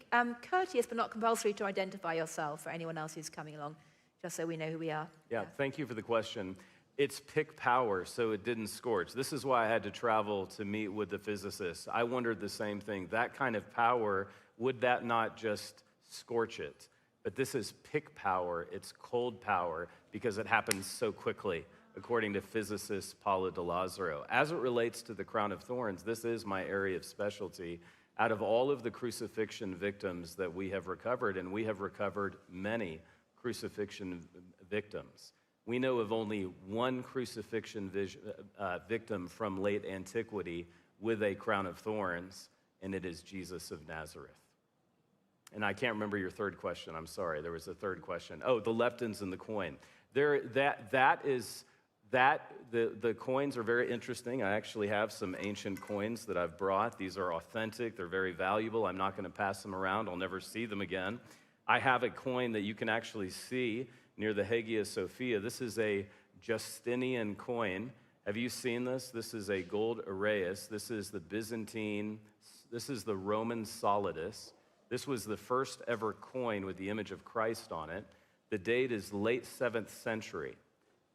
Speaker 14: courteous but not compulsory to identify yourself for anyone else who's coming along, just so we know who we are.
Speaker 15: Yeah, thank you for the question. It's pick power, so it didn't scorch. This is why I had to travel to meet with the physicists. I wondered the same thing. That kind of power, would that not just scorch it? But this is pick power. It's cold power because it happens so quickly, according to physicist Paolo de Lazzaro. As it relates to the crown of thorns, this is my area of specialty. Out of all of the crucifixion victims that we have recovered, and we have recovered many crucifixion victims, we know of only one crucifixion victim from late antiquity with a crown of thorns, and it is Jesus of Nazareth. And I can't remember your third question. I'm sorry. There was a third question. Oh, the leptons in the coin. The coins are very interesting. I actually have some ancient coins that I've brought. These are authentic. They're very valuable. I'm not going to pass them around. I'll never see them again. I have a coin that you can actually see near the Hagia Sophia. This is a Justinian coin. Have you seen this? This is a gold Araeus. This is the Byzantine. This is the Roman solidus. This was the first ever coin with the image of Christ on it. The date is late 7th century.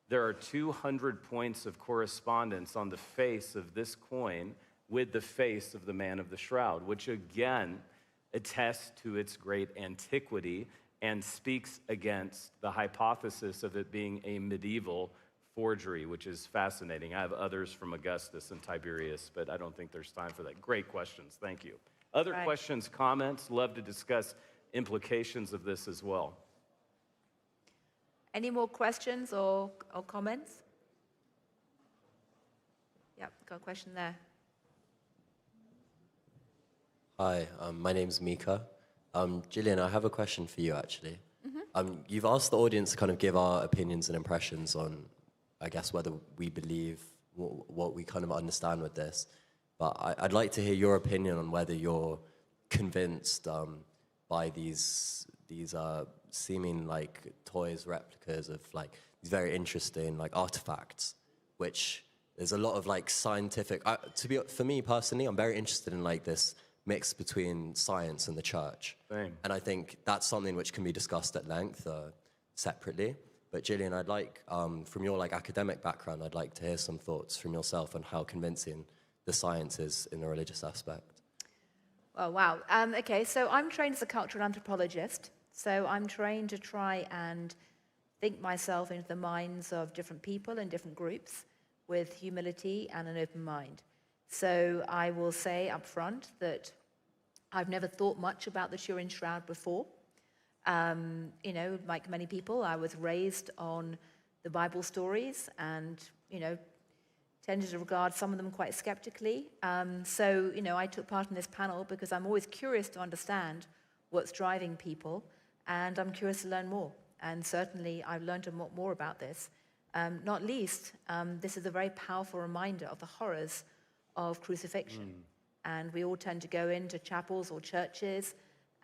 Speaker 15: There are 200 points of correspondence on the face of this coin with the face of the man of the shroud, which again attests to its great antiquity and speaks against the hypothesis of it being a medieval forgery, which is fascinating. I have others from Augustus and Tiberius, but I don't think there's time for that. Great questions. Thank you. Other questions, comments? Love to discuss implications of this as well.
Speaker 14: Any more questions or comments? Yep, got a question there.
Speaker 16: Hi, my name's Mika. Gillian, I have a question for you, actually. You've asked the audience to kind of give our opinions and impressions on, I guess, whether we believe what we kind of understand with this. But I'd like to hear your opinion on whether you're convinced by these seeming like toys, replicas of like these very interesting like artifacts, which there's a lot of like scientific. For me personally, I'm very interested in like this mix between science and the church.
Speaker 15: Same.
Speaker 16: And I think that's something which can be discussed at length separately. But Gillian, I'd like, from your academic background, I'd like to hear some thoughts from yourself on how convincing the science is in the religious aspect.
Speaker 14: Oh, wow. Okay, so I'm trained as a cultural anthropologist. So I'm trained to try and think myself into the minds of different people and different groups with humility and an open mind. So I will say up front that I've never thought much about the Turin Shroud before. You know, like many people, I was raised on the Bible stories and, you know, tended to regard some of them quite skeptically. So, you know, I took part in this panel because I'm always curious to understand what's driving people, and I'm curious to learn more. And certainly I've learned a lot more about this. Not least, this is a very powerful reminder of the horrors of crucifixion. And we all tend to go into chapels or churches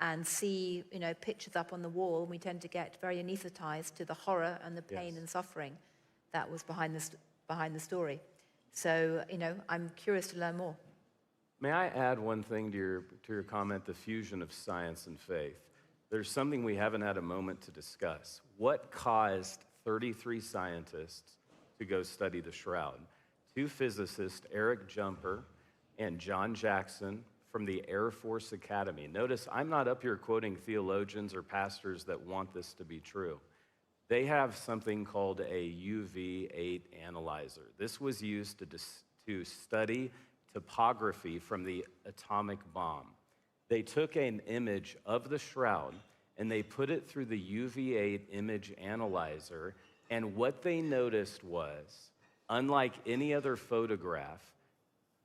Speaker 14: and see, you know, pictures up on the wall, and we tend to get very anesthetized to the horror and the pain and suffering that was behind the story. So, you know, I'm curious to learn more.
Speaker 15: May I add one thing to your comment, the fusion of science and faith? There's something we haven't had a moment to discuss. What caused 33 scientists to go study the Shroud? 2 physicists, Eric Jumper and John Jackson, from the Air Force Academy. Notice, I'm not up here quoting theologians or pastors that want this to be true. They have something called a UV8 analyzer. This was used to study topography from the atomic bomb. They took an image of the Shroud and they put it through the UV8 image analyzer, and what they noticed was, unlike any other photograph,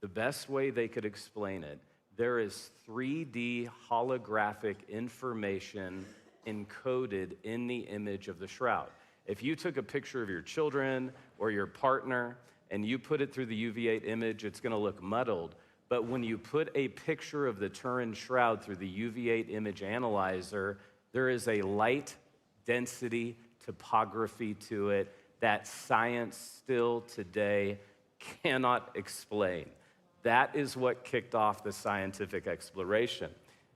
Speaker 15: the best way they could explain it, there is 3D holographic information encoded in the image of the Shroud. If you took a picture of your children or your partner and you put it through the UV8 image, it's gonna look muddled. But when you put a picture of the Turin Shroud through the UV8 image analyzer, there is a light density topography to it that science still today cannot explain. That is what kicked off the scientific exploration.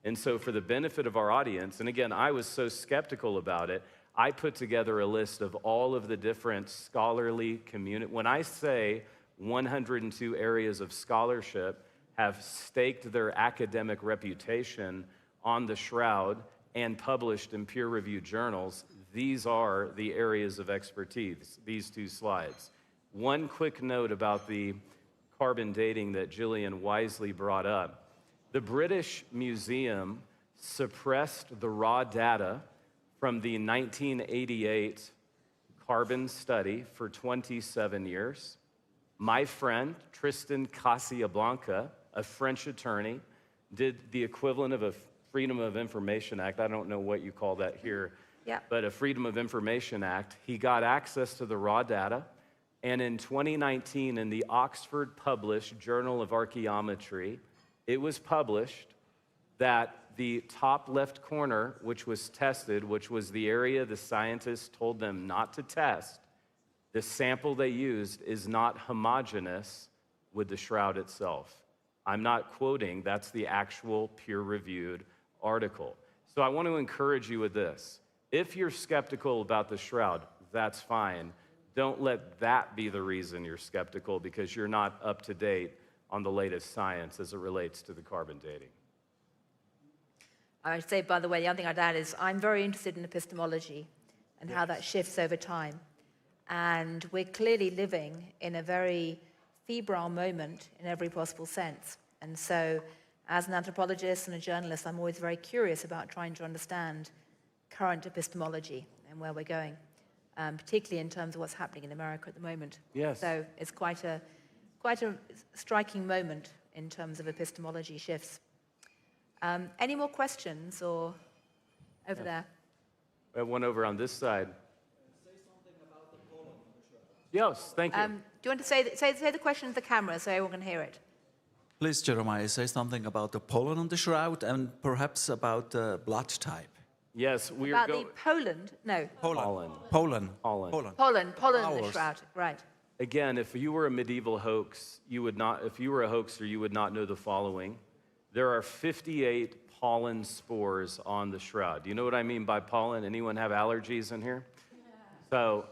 Speaker 15: And so for the benefit of our audience, and again, I was so skeptical about it, I put together a list of all of the different scholarly community. When I say 102 areas of scholarship have staked their academic reputation on the Shroud and published in peer-reviewed journals, these are the areas of expertise, these 2 slides. One quick note about the carbon dating that Gillian wisely brought up. The British Museum suppressed the raw data from the 1988 carbon study for 27 years. My friend, Tristan Casablanca, a French attorney, did the equivalent of a Freedom of Information Act. I don't know what you call that here, but a Freedom of Information Act. He got access to the raw data. And in 2019, in the Oxford published Journal of Archaeometry, it was published that the top left corner, which was tested, which was the area the scientists told them not to test, the sample they used is not homogeneous with the Shroud itself. I'm not quoting, that's the actual peer-reviewed article. So I want to encourage you with this. If you're skeptical about the Shroud, that's fine. Don't let that be the reason you're skeptical, because you're not up to date on the latest science as it relates to the carbon dating.
Speaker 14: I would say, by the way, the other thing I'd add is I'm very interested in epistemology and how that shifts over time. And we're clearly living in a very febrile moment in every possible sense. And so as an anthropologist and a journalist, I'm always very curious about trying to understand current epistemology and where we're going. Particularly in terms of what's happening in America at the moment.
Speaker 15: Yes.
Speaker 14: So it's quite a striking moment in terms of epistemology shifts. Any more questions or over there?
Speaker 15: We have one over on this side. Say something about the pollen. Yes, thank you.
Speaker 14: Do you want to say the question to the camera so everyone can hear it?
Speaker 17: Please, Jeremiah, say something about the pollen on the Shroud and perhaps about the blood type.
Speaker 15: Yes, we
Speaker 14: are
Speaker 15: going.
Speaker 14: About the Poland? No.
Speaker 15: Pollen.
Speaker 14: Pollen in the Shroud, right.
Speaker 15: Again, if you were a medieval hoax, you would not, if you were a hoaxer, you would not know the following. there are 58 pollen spores on the shroud. Do you know what I mean by pollen? Anyone have allergies in here? So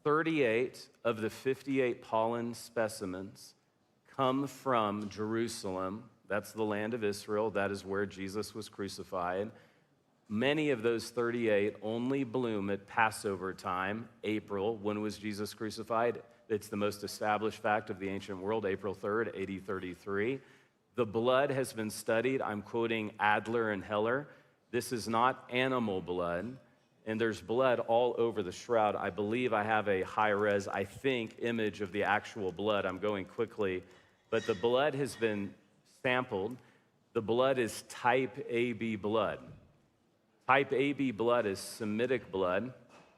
Speaker 15: 38 of the 58 pollen specimens come from Jerusalem. That's the land of Israel. That is where Jesus was crucified. Many of those 38 only bloom at Passover time, April. When was Jesus crucified? It's the most established fact of the ancient world, April 3rd, AD 33. The blood has been studied. I'm quoting Adler and Heller. This is not animal blood, and there's blood all over the shroud. I believe I have a high-res, I think, image of the actual blood. I'm going quickly, but the blood has been sampled. The blood is type AB blood. Type AB blood is Semitic blood.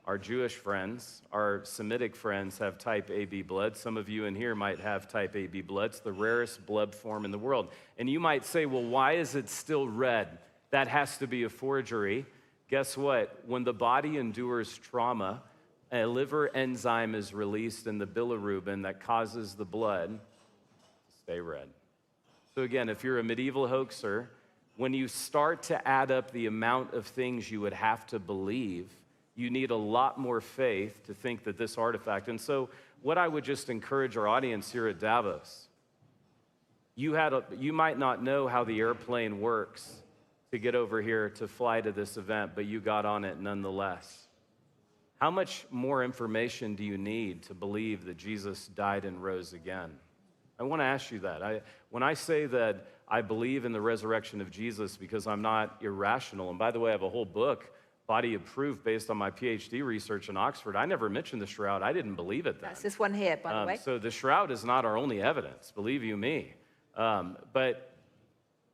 Speaker 15: Our Jewish friends, our Semitic friends have type AB blood. Some of you in here might have type AB blood. It's the rarest blood form in the world. And you might say, well, why is it still red? That has to be a forgery. Guess what? When the body endures trauma, a liver enzyme is released in the bilirubin that causes the blood to stay red. So again, if you're a medieval hoaxer, when you start to add up the amount of things you would have to believe, you need a lot more faith to think that this artifact. And so what I would just encourage our audience here at Davos, you might not know how the airplane works to get over here to fly to this event, but you got on it nonetheless. How much more information do you need to believe that Jesus died and rose again? I want to ask you that. When I say that I believe in the resurrection of Jesus because I'm not irrational, and by the way, I have a whole book, Body of Proof, based on my PhD research in Oxford. I never mentioned the shroud. I didn't believe it then.
Speaker 14: That's this one here, by the way.
Speaker 15: So the shroud is not our only evidence, believe you me. But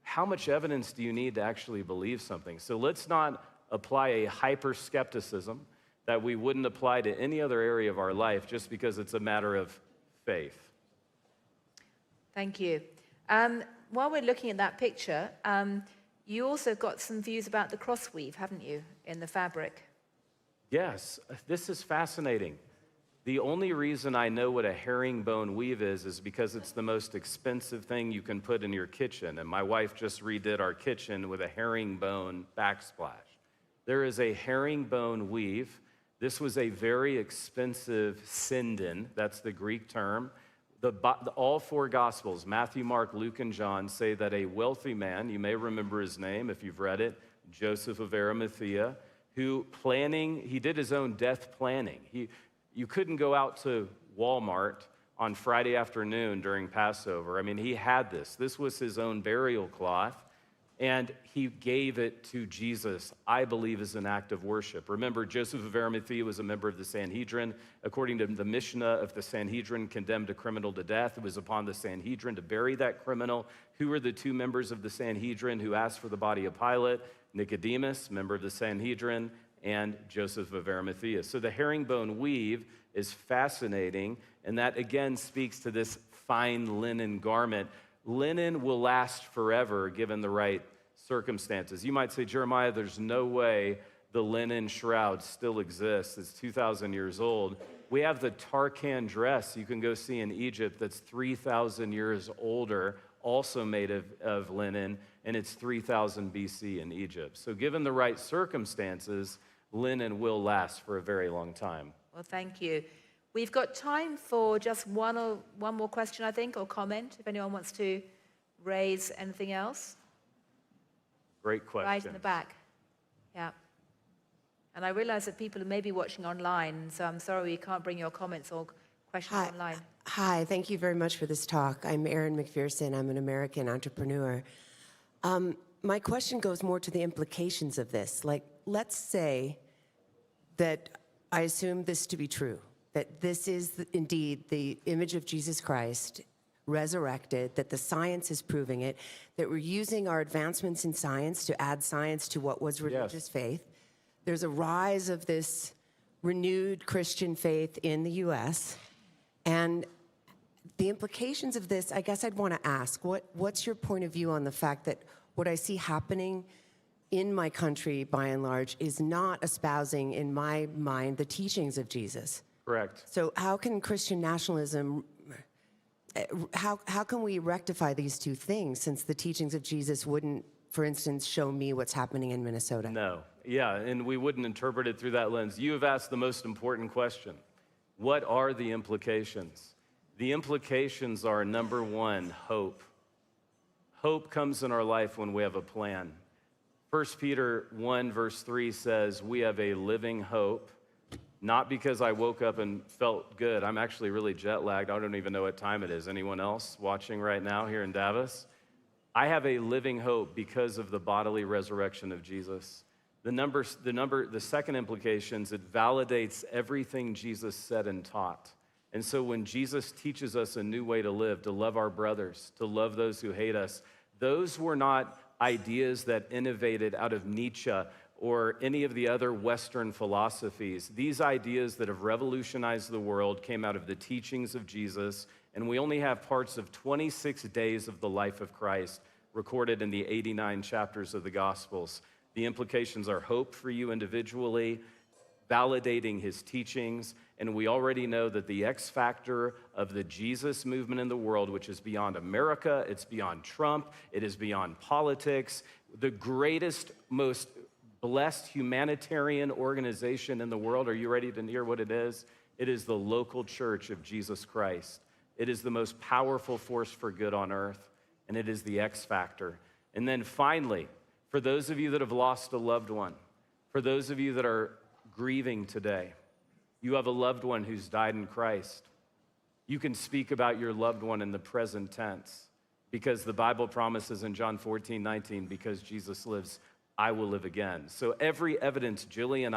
Speaker 15: how much evidence do you need to actually believe something? So let's not apply a hyper-skepticism that we wouldn't apply to any other area of our life just because it's a matter of faith.
Speaker 14: Thank you. While we're looking at that picture, you also got some views about the cross weave, haven't you, in the fabric?
Speaker 15: Yes, this is fascinating. The only reason I know what a herringbone weave is because it's the most expensive thing you can put in your kitchen. And my wife just redid our kitchen with a herringbone backsplash. There is a herringbone weave. This was a very expensive sinden. That's the Greek term. All four Gospels, Matthew, Mark, Luke, and John, say that a wealthy man, you may remember his name if you've read it, Joseph of Arimathea, he did his own death planning. You couldn't go out to Walmart on Friday afternoon during Passover. I mean, he had this. This was his own burial cloth, and he gave it to Jesus, I believe, as an act of worship. Remember, Joseph of Arimathea was a member of the Sanhedrin. According to the Mishnah, if the Sanhedrin condemned a criminal to death, it was upon the Sanhedrin to bury that criminal. Who were the two members of the Sanhedrin who asked for the body of Pilate? Nicodemus, member of the Sanhedrin, and Joseph of Arimathea. So the herringbone weave is fascinating, and that again speaks to this fine linen garment. Linen will last forever given the right circumstances. You might say, Jeremiah, there's no way the linen shroud still exists. It's 2,000 years old. We have the Tarkan dress you can go see in Egypt that's 3,000 years older, also made of linen, and it's 3,000 BC in Egypt. So given the right circumstances, linen will last for a very long time.
Speaker 14: Well, thank you. We've got time for just one more question, I think, or comment, if anyone wants to raise anything else.
Speaker 15: Great question.
Speaker 14: Right in the back. Yeah. And I realize that people may be watching online, so I'm sorry we can't bring your comments or questions online.
Speaker 18: Hi, thank you very much for this talk. I'm Erin McPherson. I'm an American entrepreneur. My question goes more to the implications of this. Like, let's say that I assume this to be true, that this is indeed the image of Jesus Christ resurrected, that the science is proving it, that we're using our advancements in science to add science to what was religious faith. There's a rise of this renewed Christian faith in the U.S., and the implications of this, I guess I'd want to ask, what's your point of view on the fact that what I see happening in my country, by and large, is not espousing, in my mind, the teachings of Jesus?
Speaker 15: Correct.
Speaker 18: So how can Christian nationalism how can we rectify these two things since the teachings of Jesus wouldn't, for instance, show me what's happening in Minnesota?
Speaker 15: No. Yeah, and we wouldn't interpret it through that lens. You have asked the most important question. What are the implications? The implications are, number one, hope. Hope comes in our life when we have a plan. 1 Peter 1, verse 3 says, we have a living hope, not because I woke up and felt good. I'm actually really jet lagged. I don't even know what time it is. Anyone else watching right now here in Davos? I have a living hope because of the bodily resurrection of Jesus. The second implication is it validates everything Jesus said and taught. And so when Jesus teaches us a new way to live, to love our brothers, to love those who hate us, those were not ideas that innovated out of Nietzsche or any of the other Western philosophies. These ideas that have revolutionized the world came out of the teachings of Jesus, and we only have parts of 26 days of the life of Christ recorded in the 89 chapters of the Gospels. The implications are hope for you individually, validating his teachings, and we already know that the X factor of the Jesus movement in the world, which is beyond America, it's beyond Trump, it is beyond politics, the greatest, most blessed humanitarian organization in the world. Are you ready to hear what it is? It is the local church of Jesus Christ. It is the most powerful force for good on earth, and it is the X factor. And then finally, for those of you that have lost a loved one, for those of you that are grieving today, you have a loved one who's died in Christ. You can speak about your loved one in the present tense because the Bible promises in John 14:19, because Jesus lives, I will live again. So every evidence Jillian and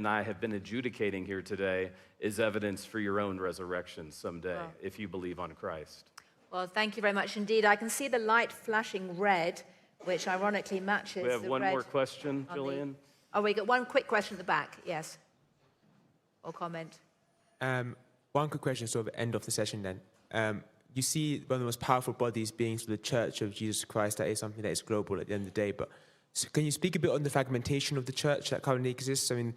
Speaker 15: I have been adjudicating here today is evidence for your own resurrection someday, if you believe on Christ.
Speaker 14: Well, thank you very much indeed. I can see the light flashing red, which ironically matches
Speaker 15: We have
Speaker 14: the
Speaker 15: one
Speaker 14: red
Speaker 15: more question, Jillian.
Speaker 14: Oh, we got one quick question at the back. Yes. Or comment.
Speaker 19: One quick question, sort of end of the session then. You see one of the most powerful bodies being the Church of Jesus Christ. That is something that is global at the end of the day. But so can you speak a bit on the fragmentation of the church that currently exists? I mean,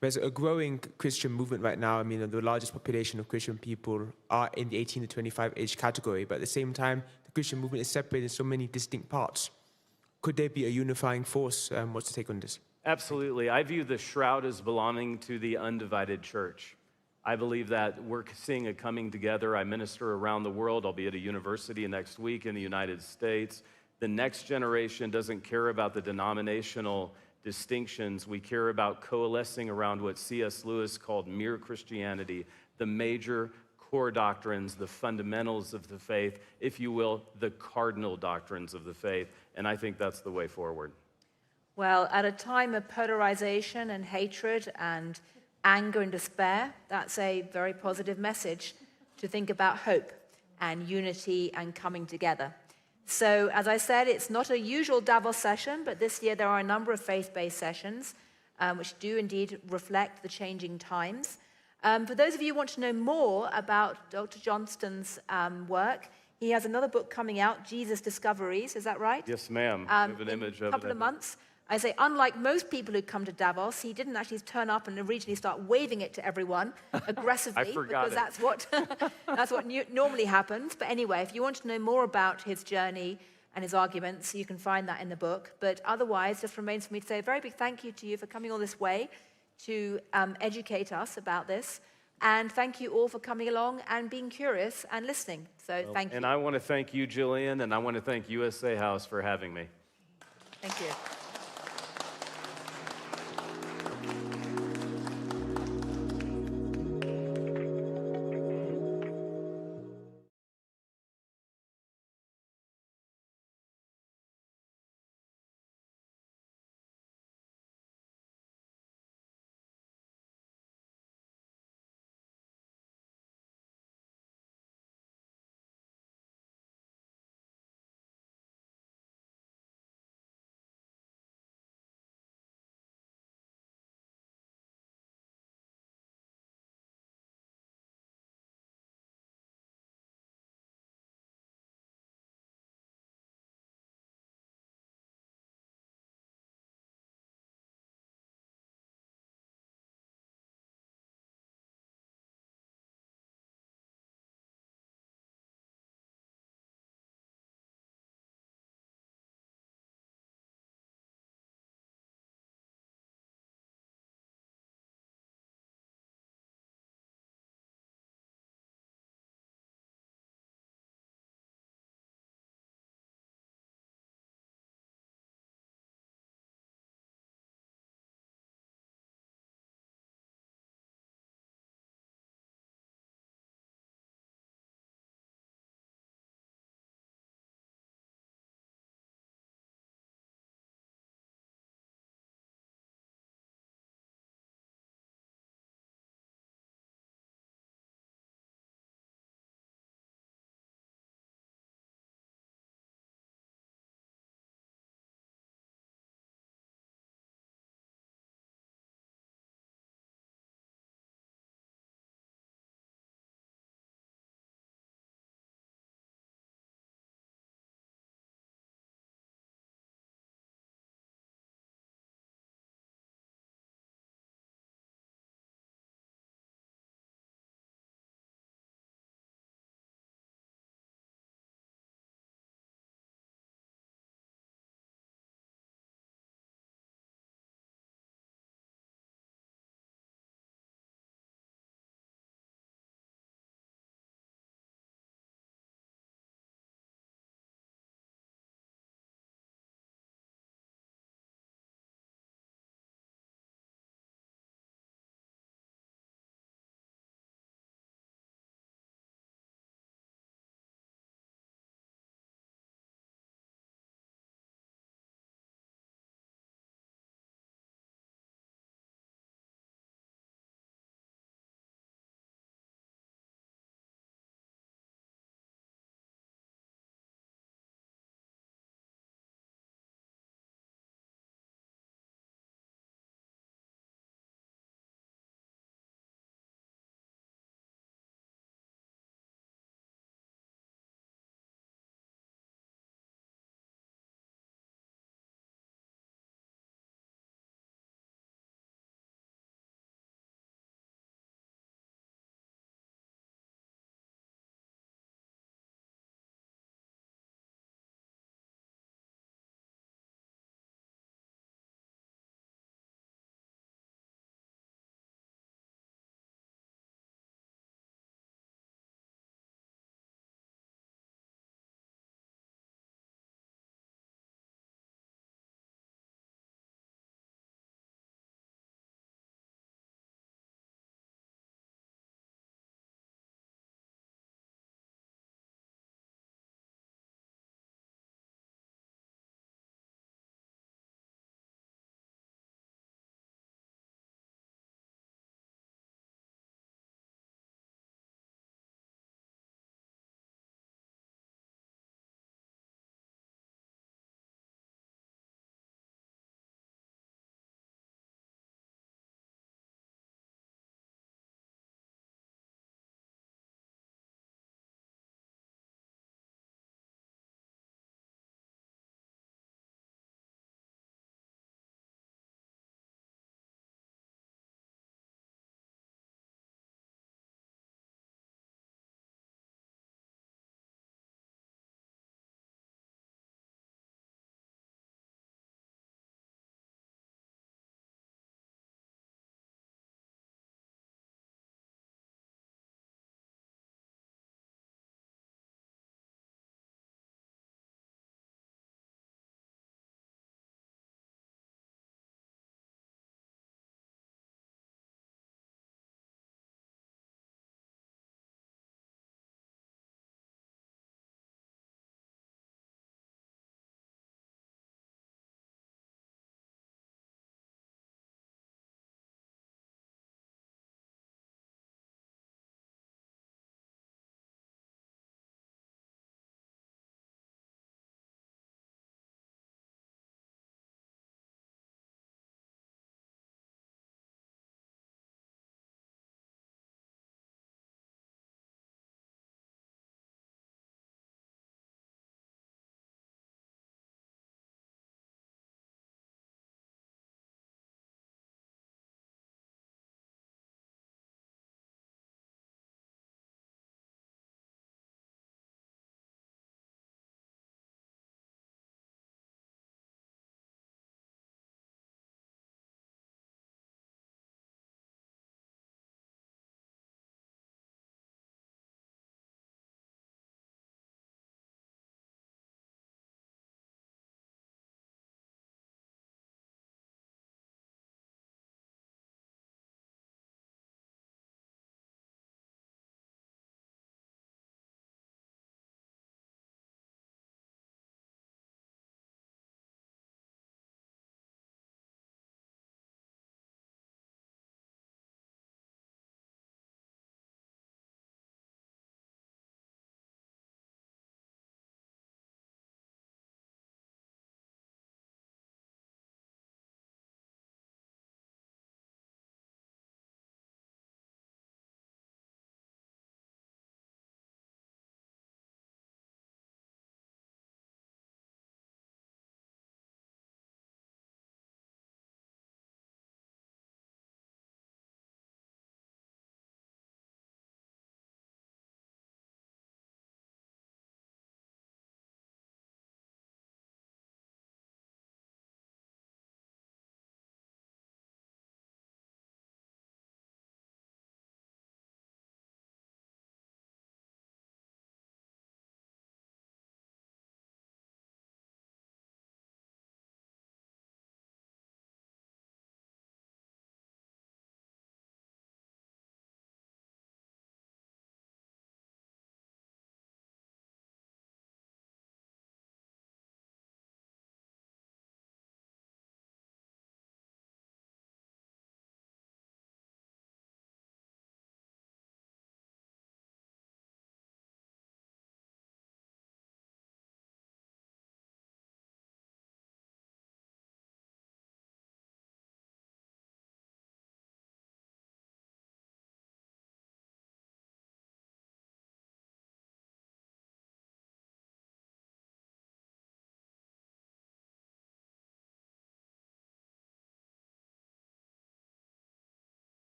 Speaker 19: there's a growing Christian movement right now. I mean, the largest population of Christian people are in the 18 to 25 age category. But at the same time, the Christian movement is separated in so many distinct parts. Could there be a unifying force? What's the take on this?
Speaker 15: Absolutely. I view the shroud as belonging to the undivided church. I believe that we're seeing a coming together. I minister around the world. I'll be at a university next week in the United States. The next generation doesn't care about the denominational distinctions. We care about coalescing around what C.S. Lewis called mere Christianity, the major core doctrines, the fundamentals of the faith, if you will, the cardinal doctrines of the faith. And I think that's the way forward.
Speaker 14: Well, at a time of polarization and hatred and anger and despair, that's a very positive message to think about hope and unity and coming together. So, as I said, it's not a usual Davos session, but this year there are a number of faith-based sessions which do indeed reflect the changing times. For those of you who want to know more about Dr. Johnston's work, he has another book coming out, Jesus Discoveries, is that right?
Speaker 15: Yes, ma'am. I have an image of it.
Speaker 14: In a couple of months. I say, unlike most people who come to Davos, he didn't actually turn up and originally start waving it to everyone aggressively.
Speaker 15: I forgot
Speaker 14: because that's what normally happens. But anyway, if you want to know more about his journey and his arguments, you can find that in the book. But otherwise, just remains for me to say a very big thank you to you for coming all this way to educate us about this. And thank you all for coming along and being curious and listening. So thank you.
Speaker 15: And I want to thank you, Jillian, and I want to thank USA House for having me.
Speaker 14: Thank you.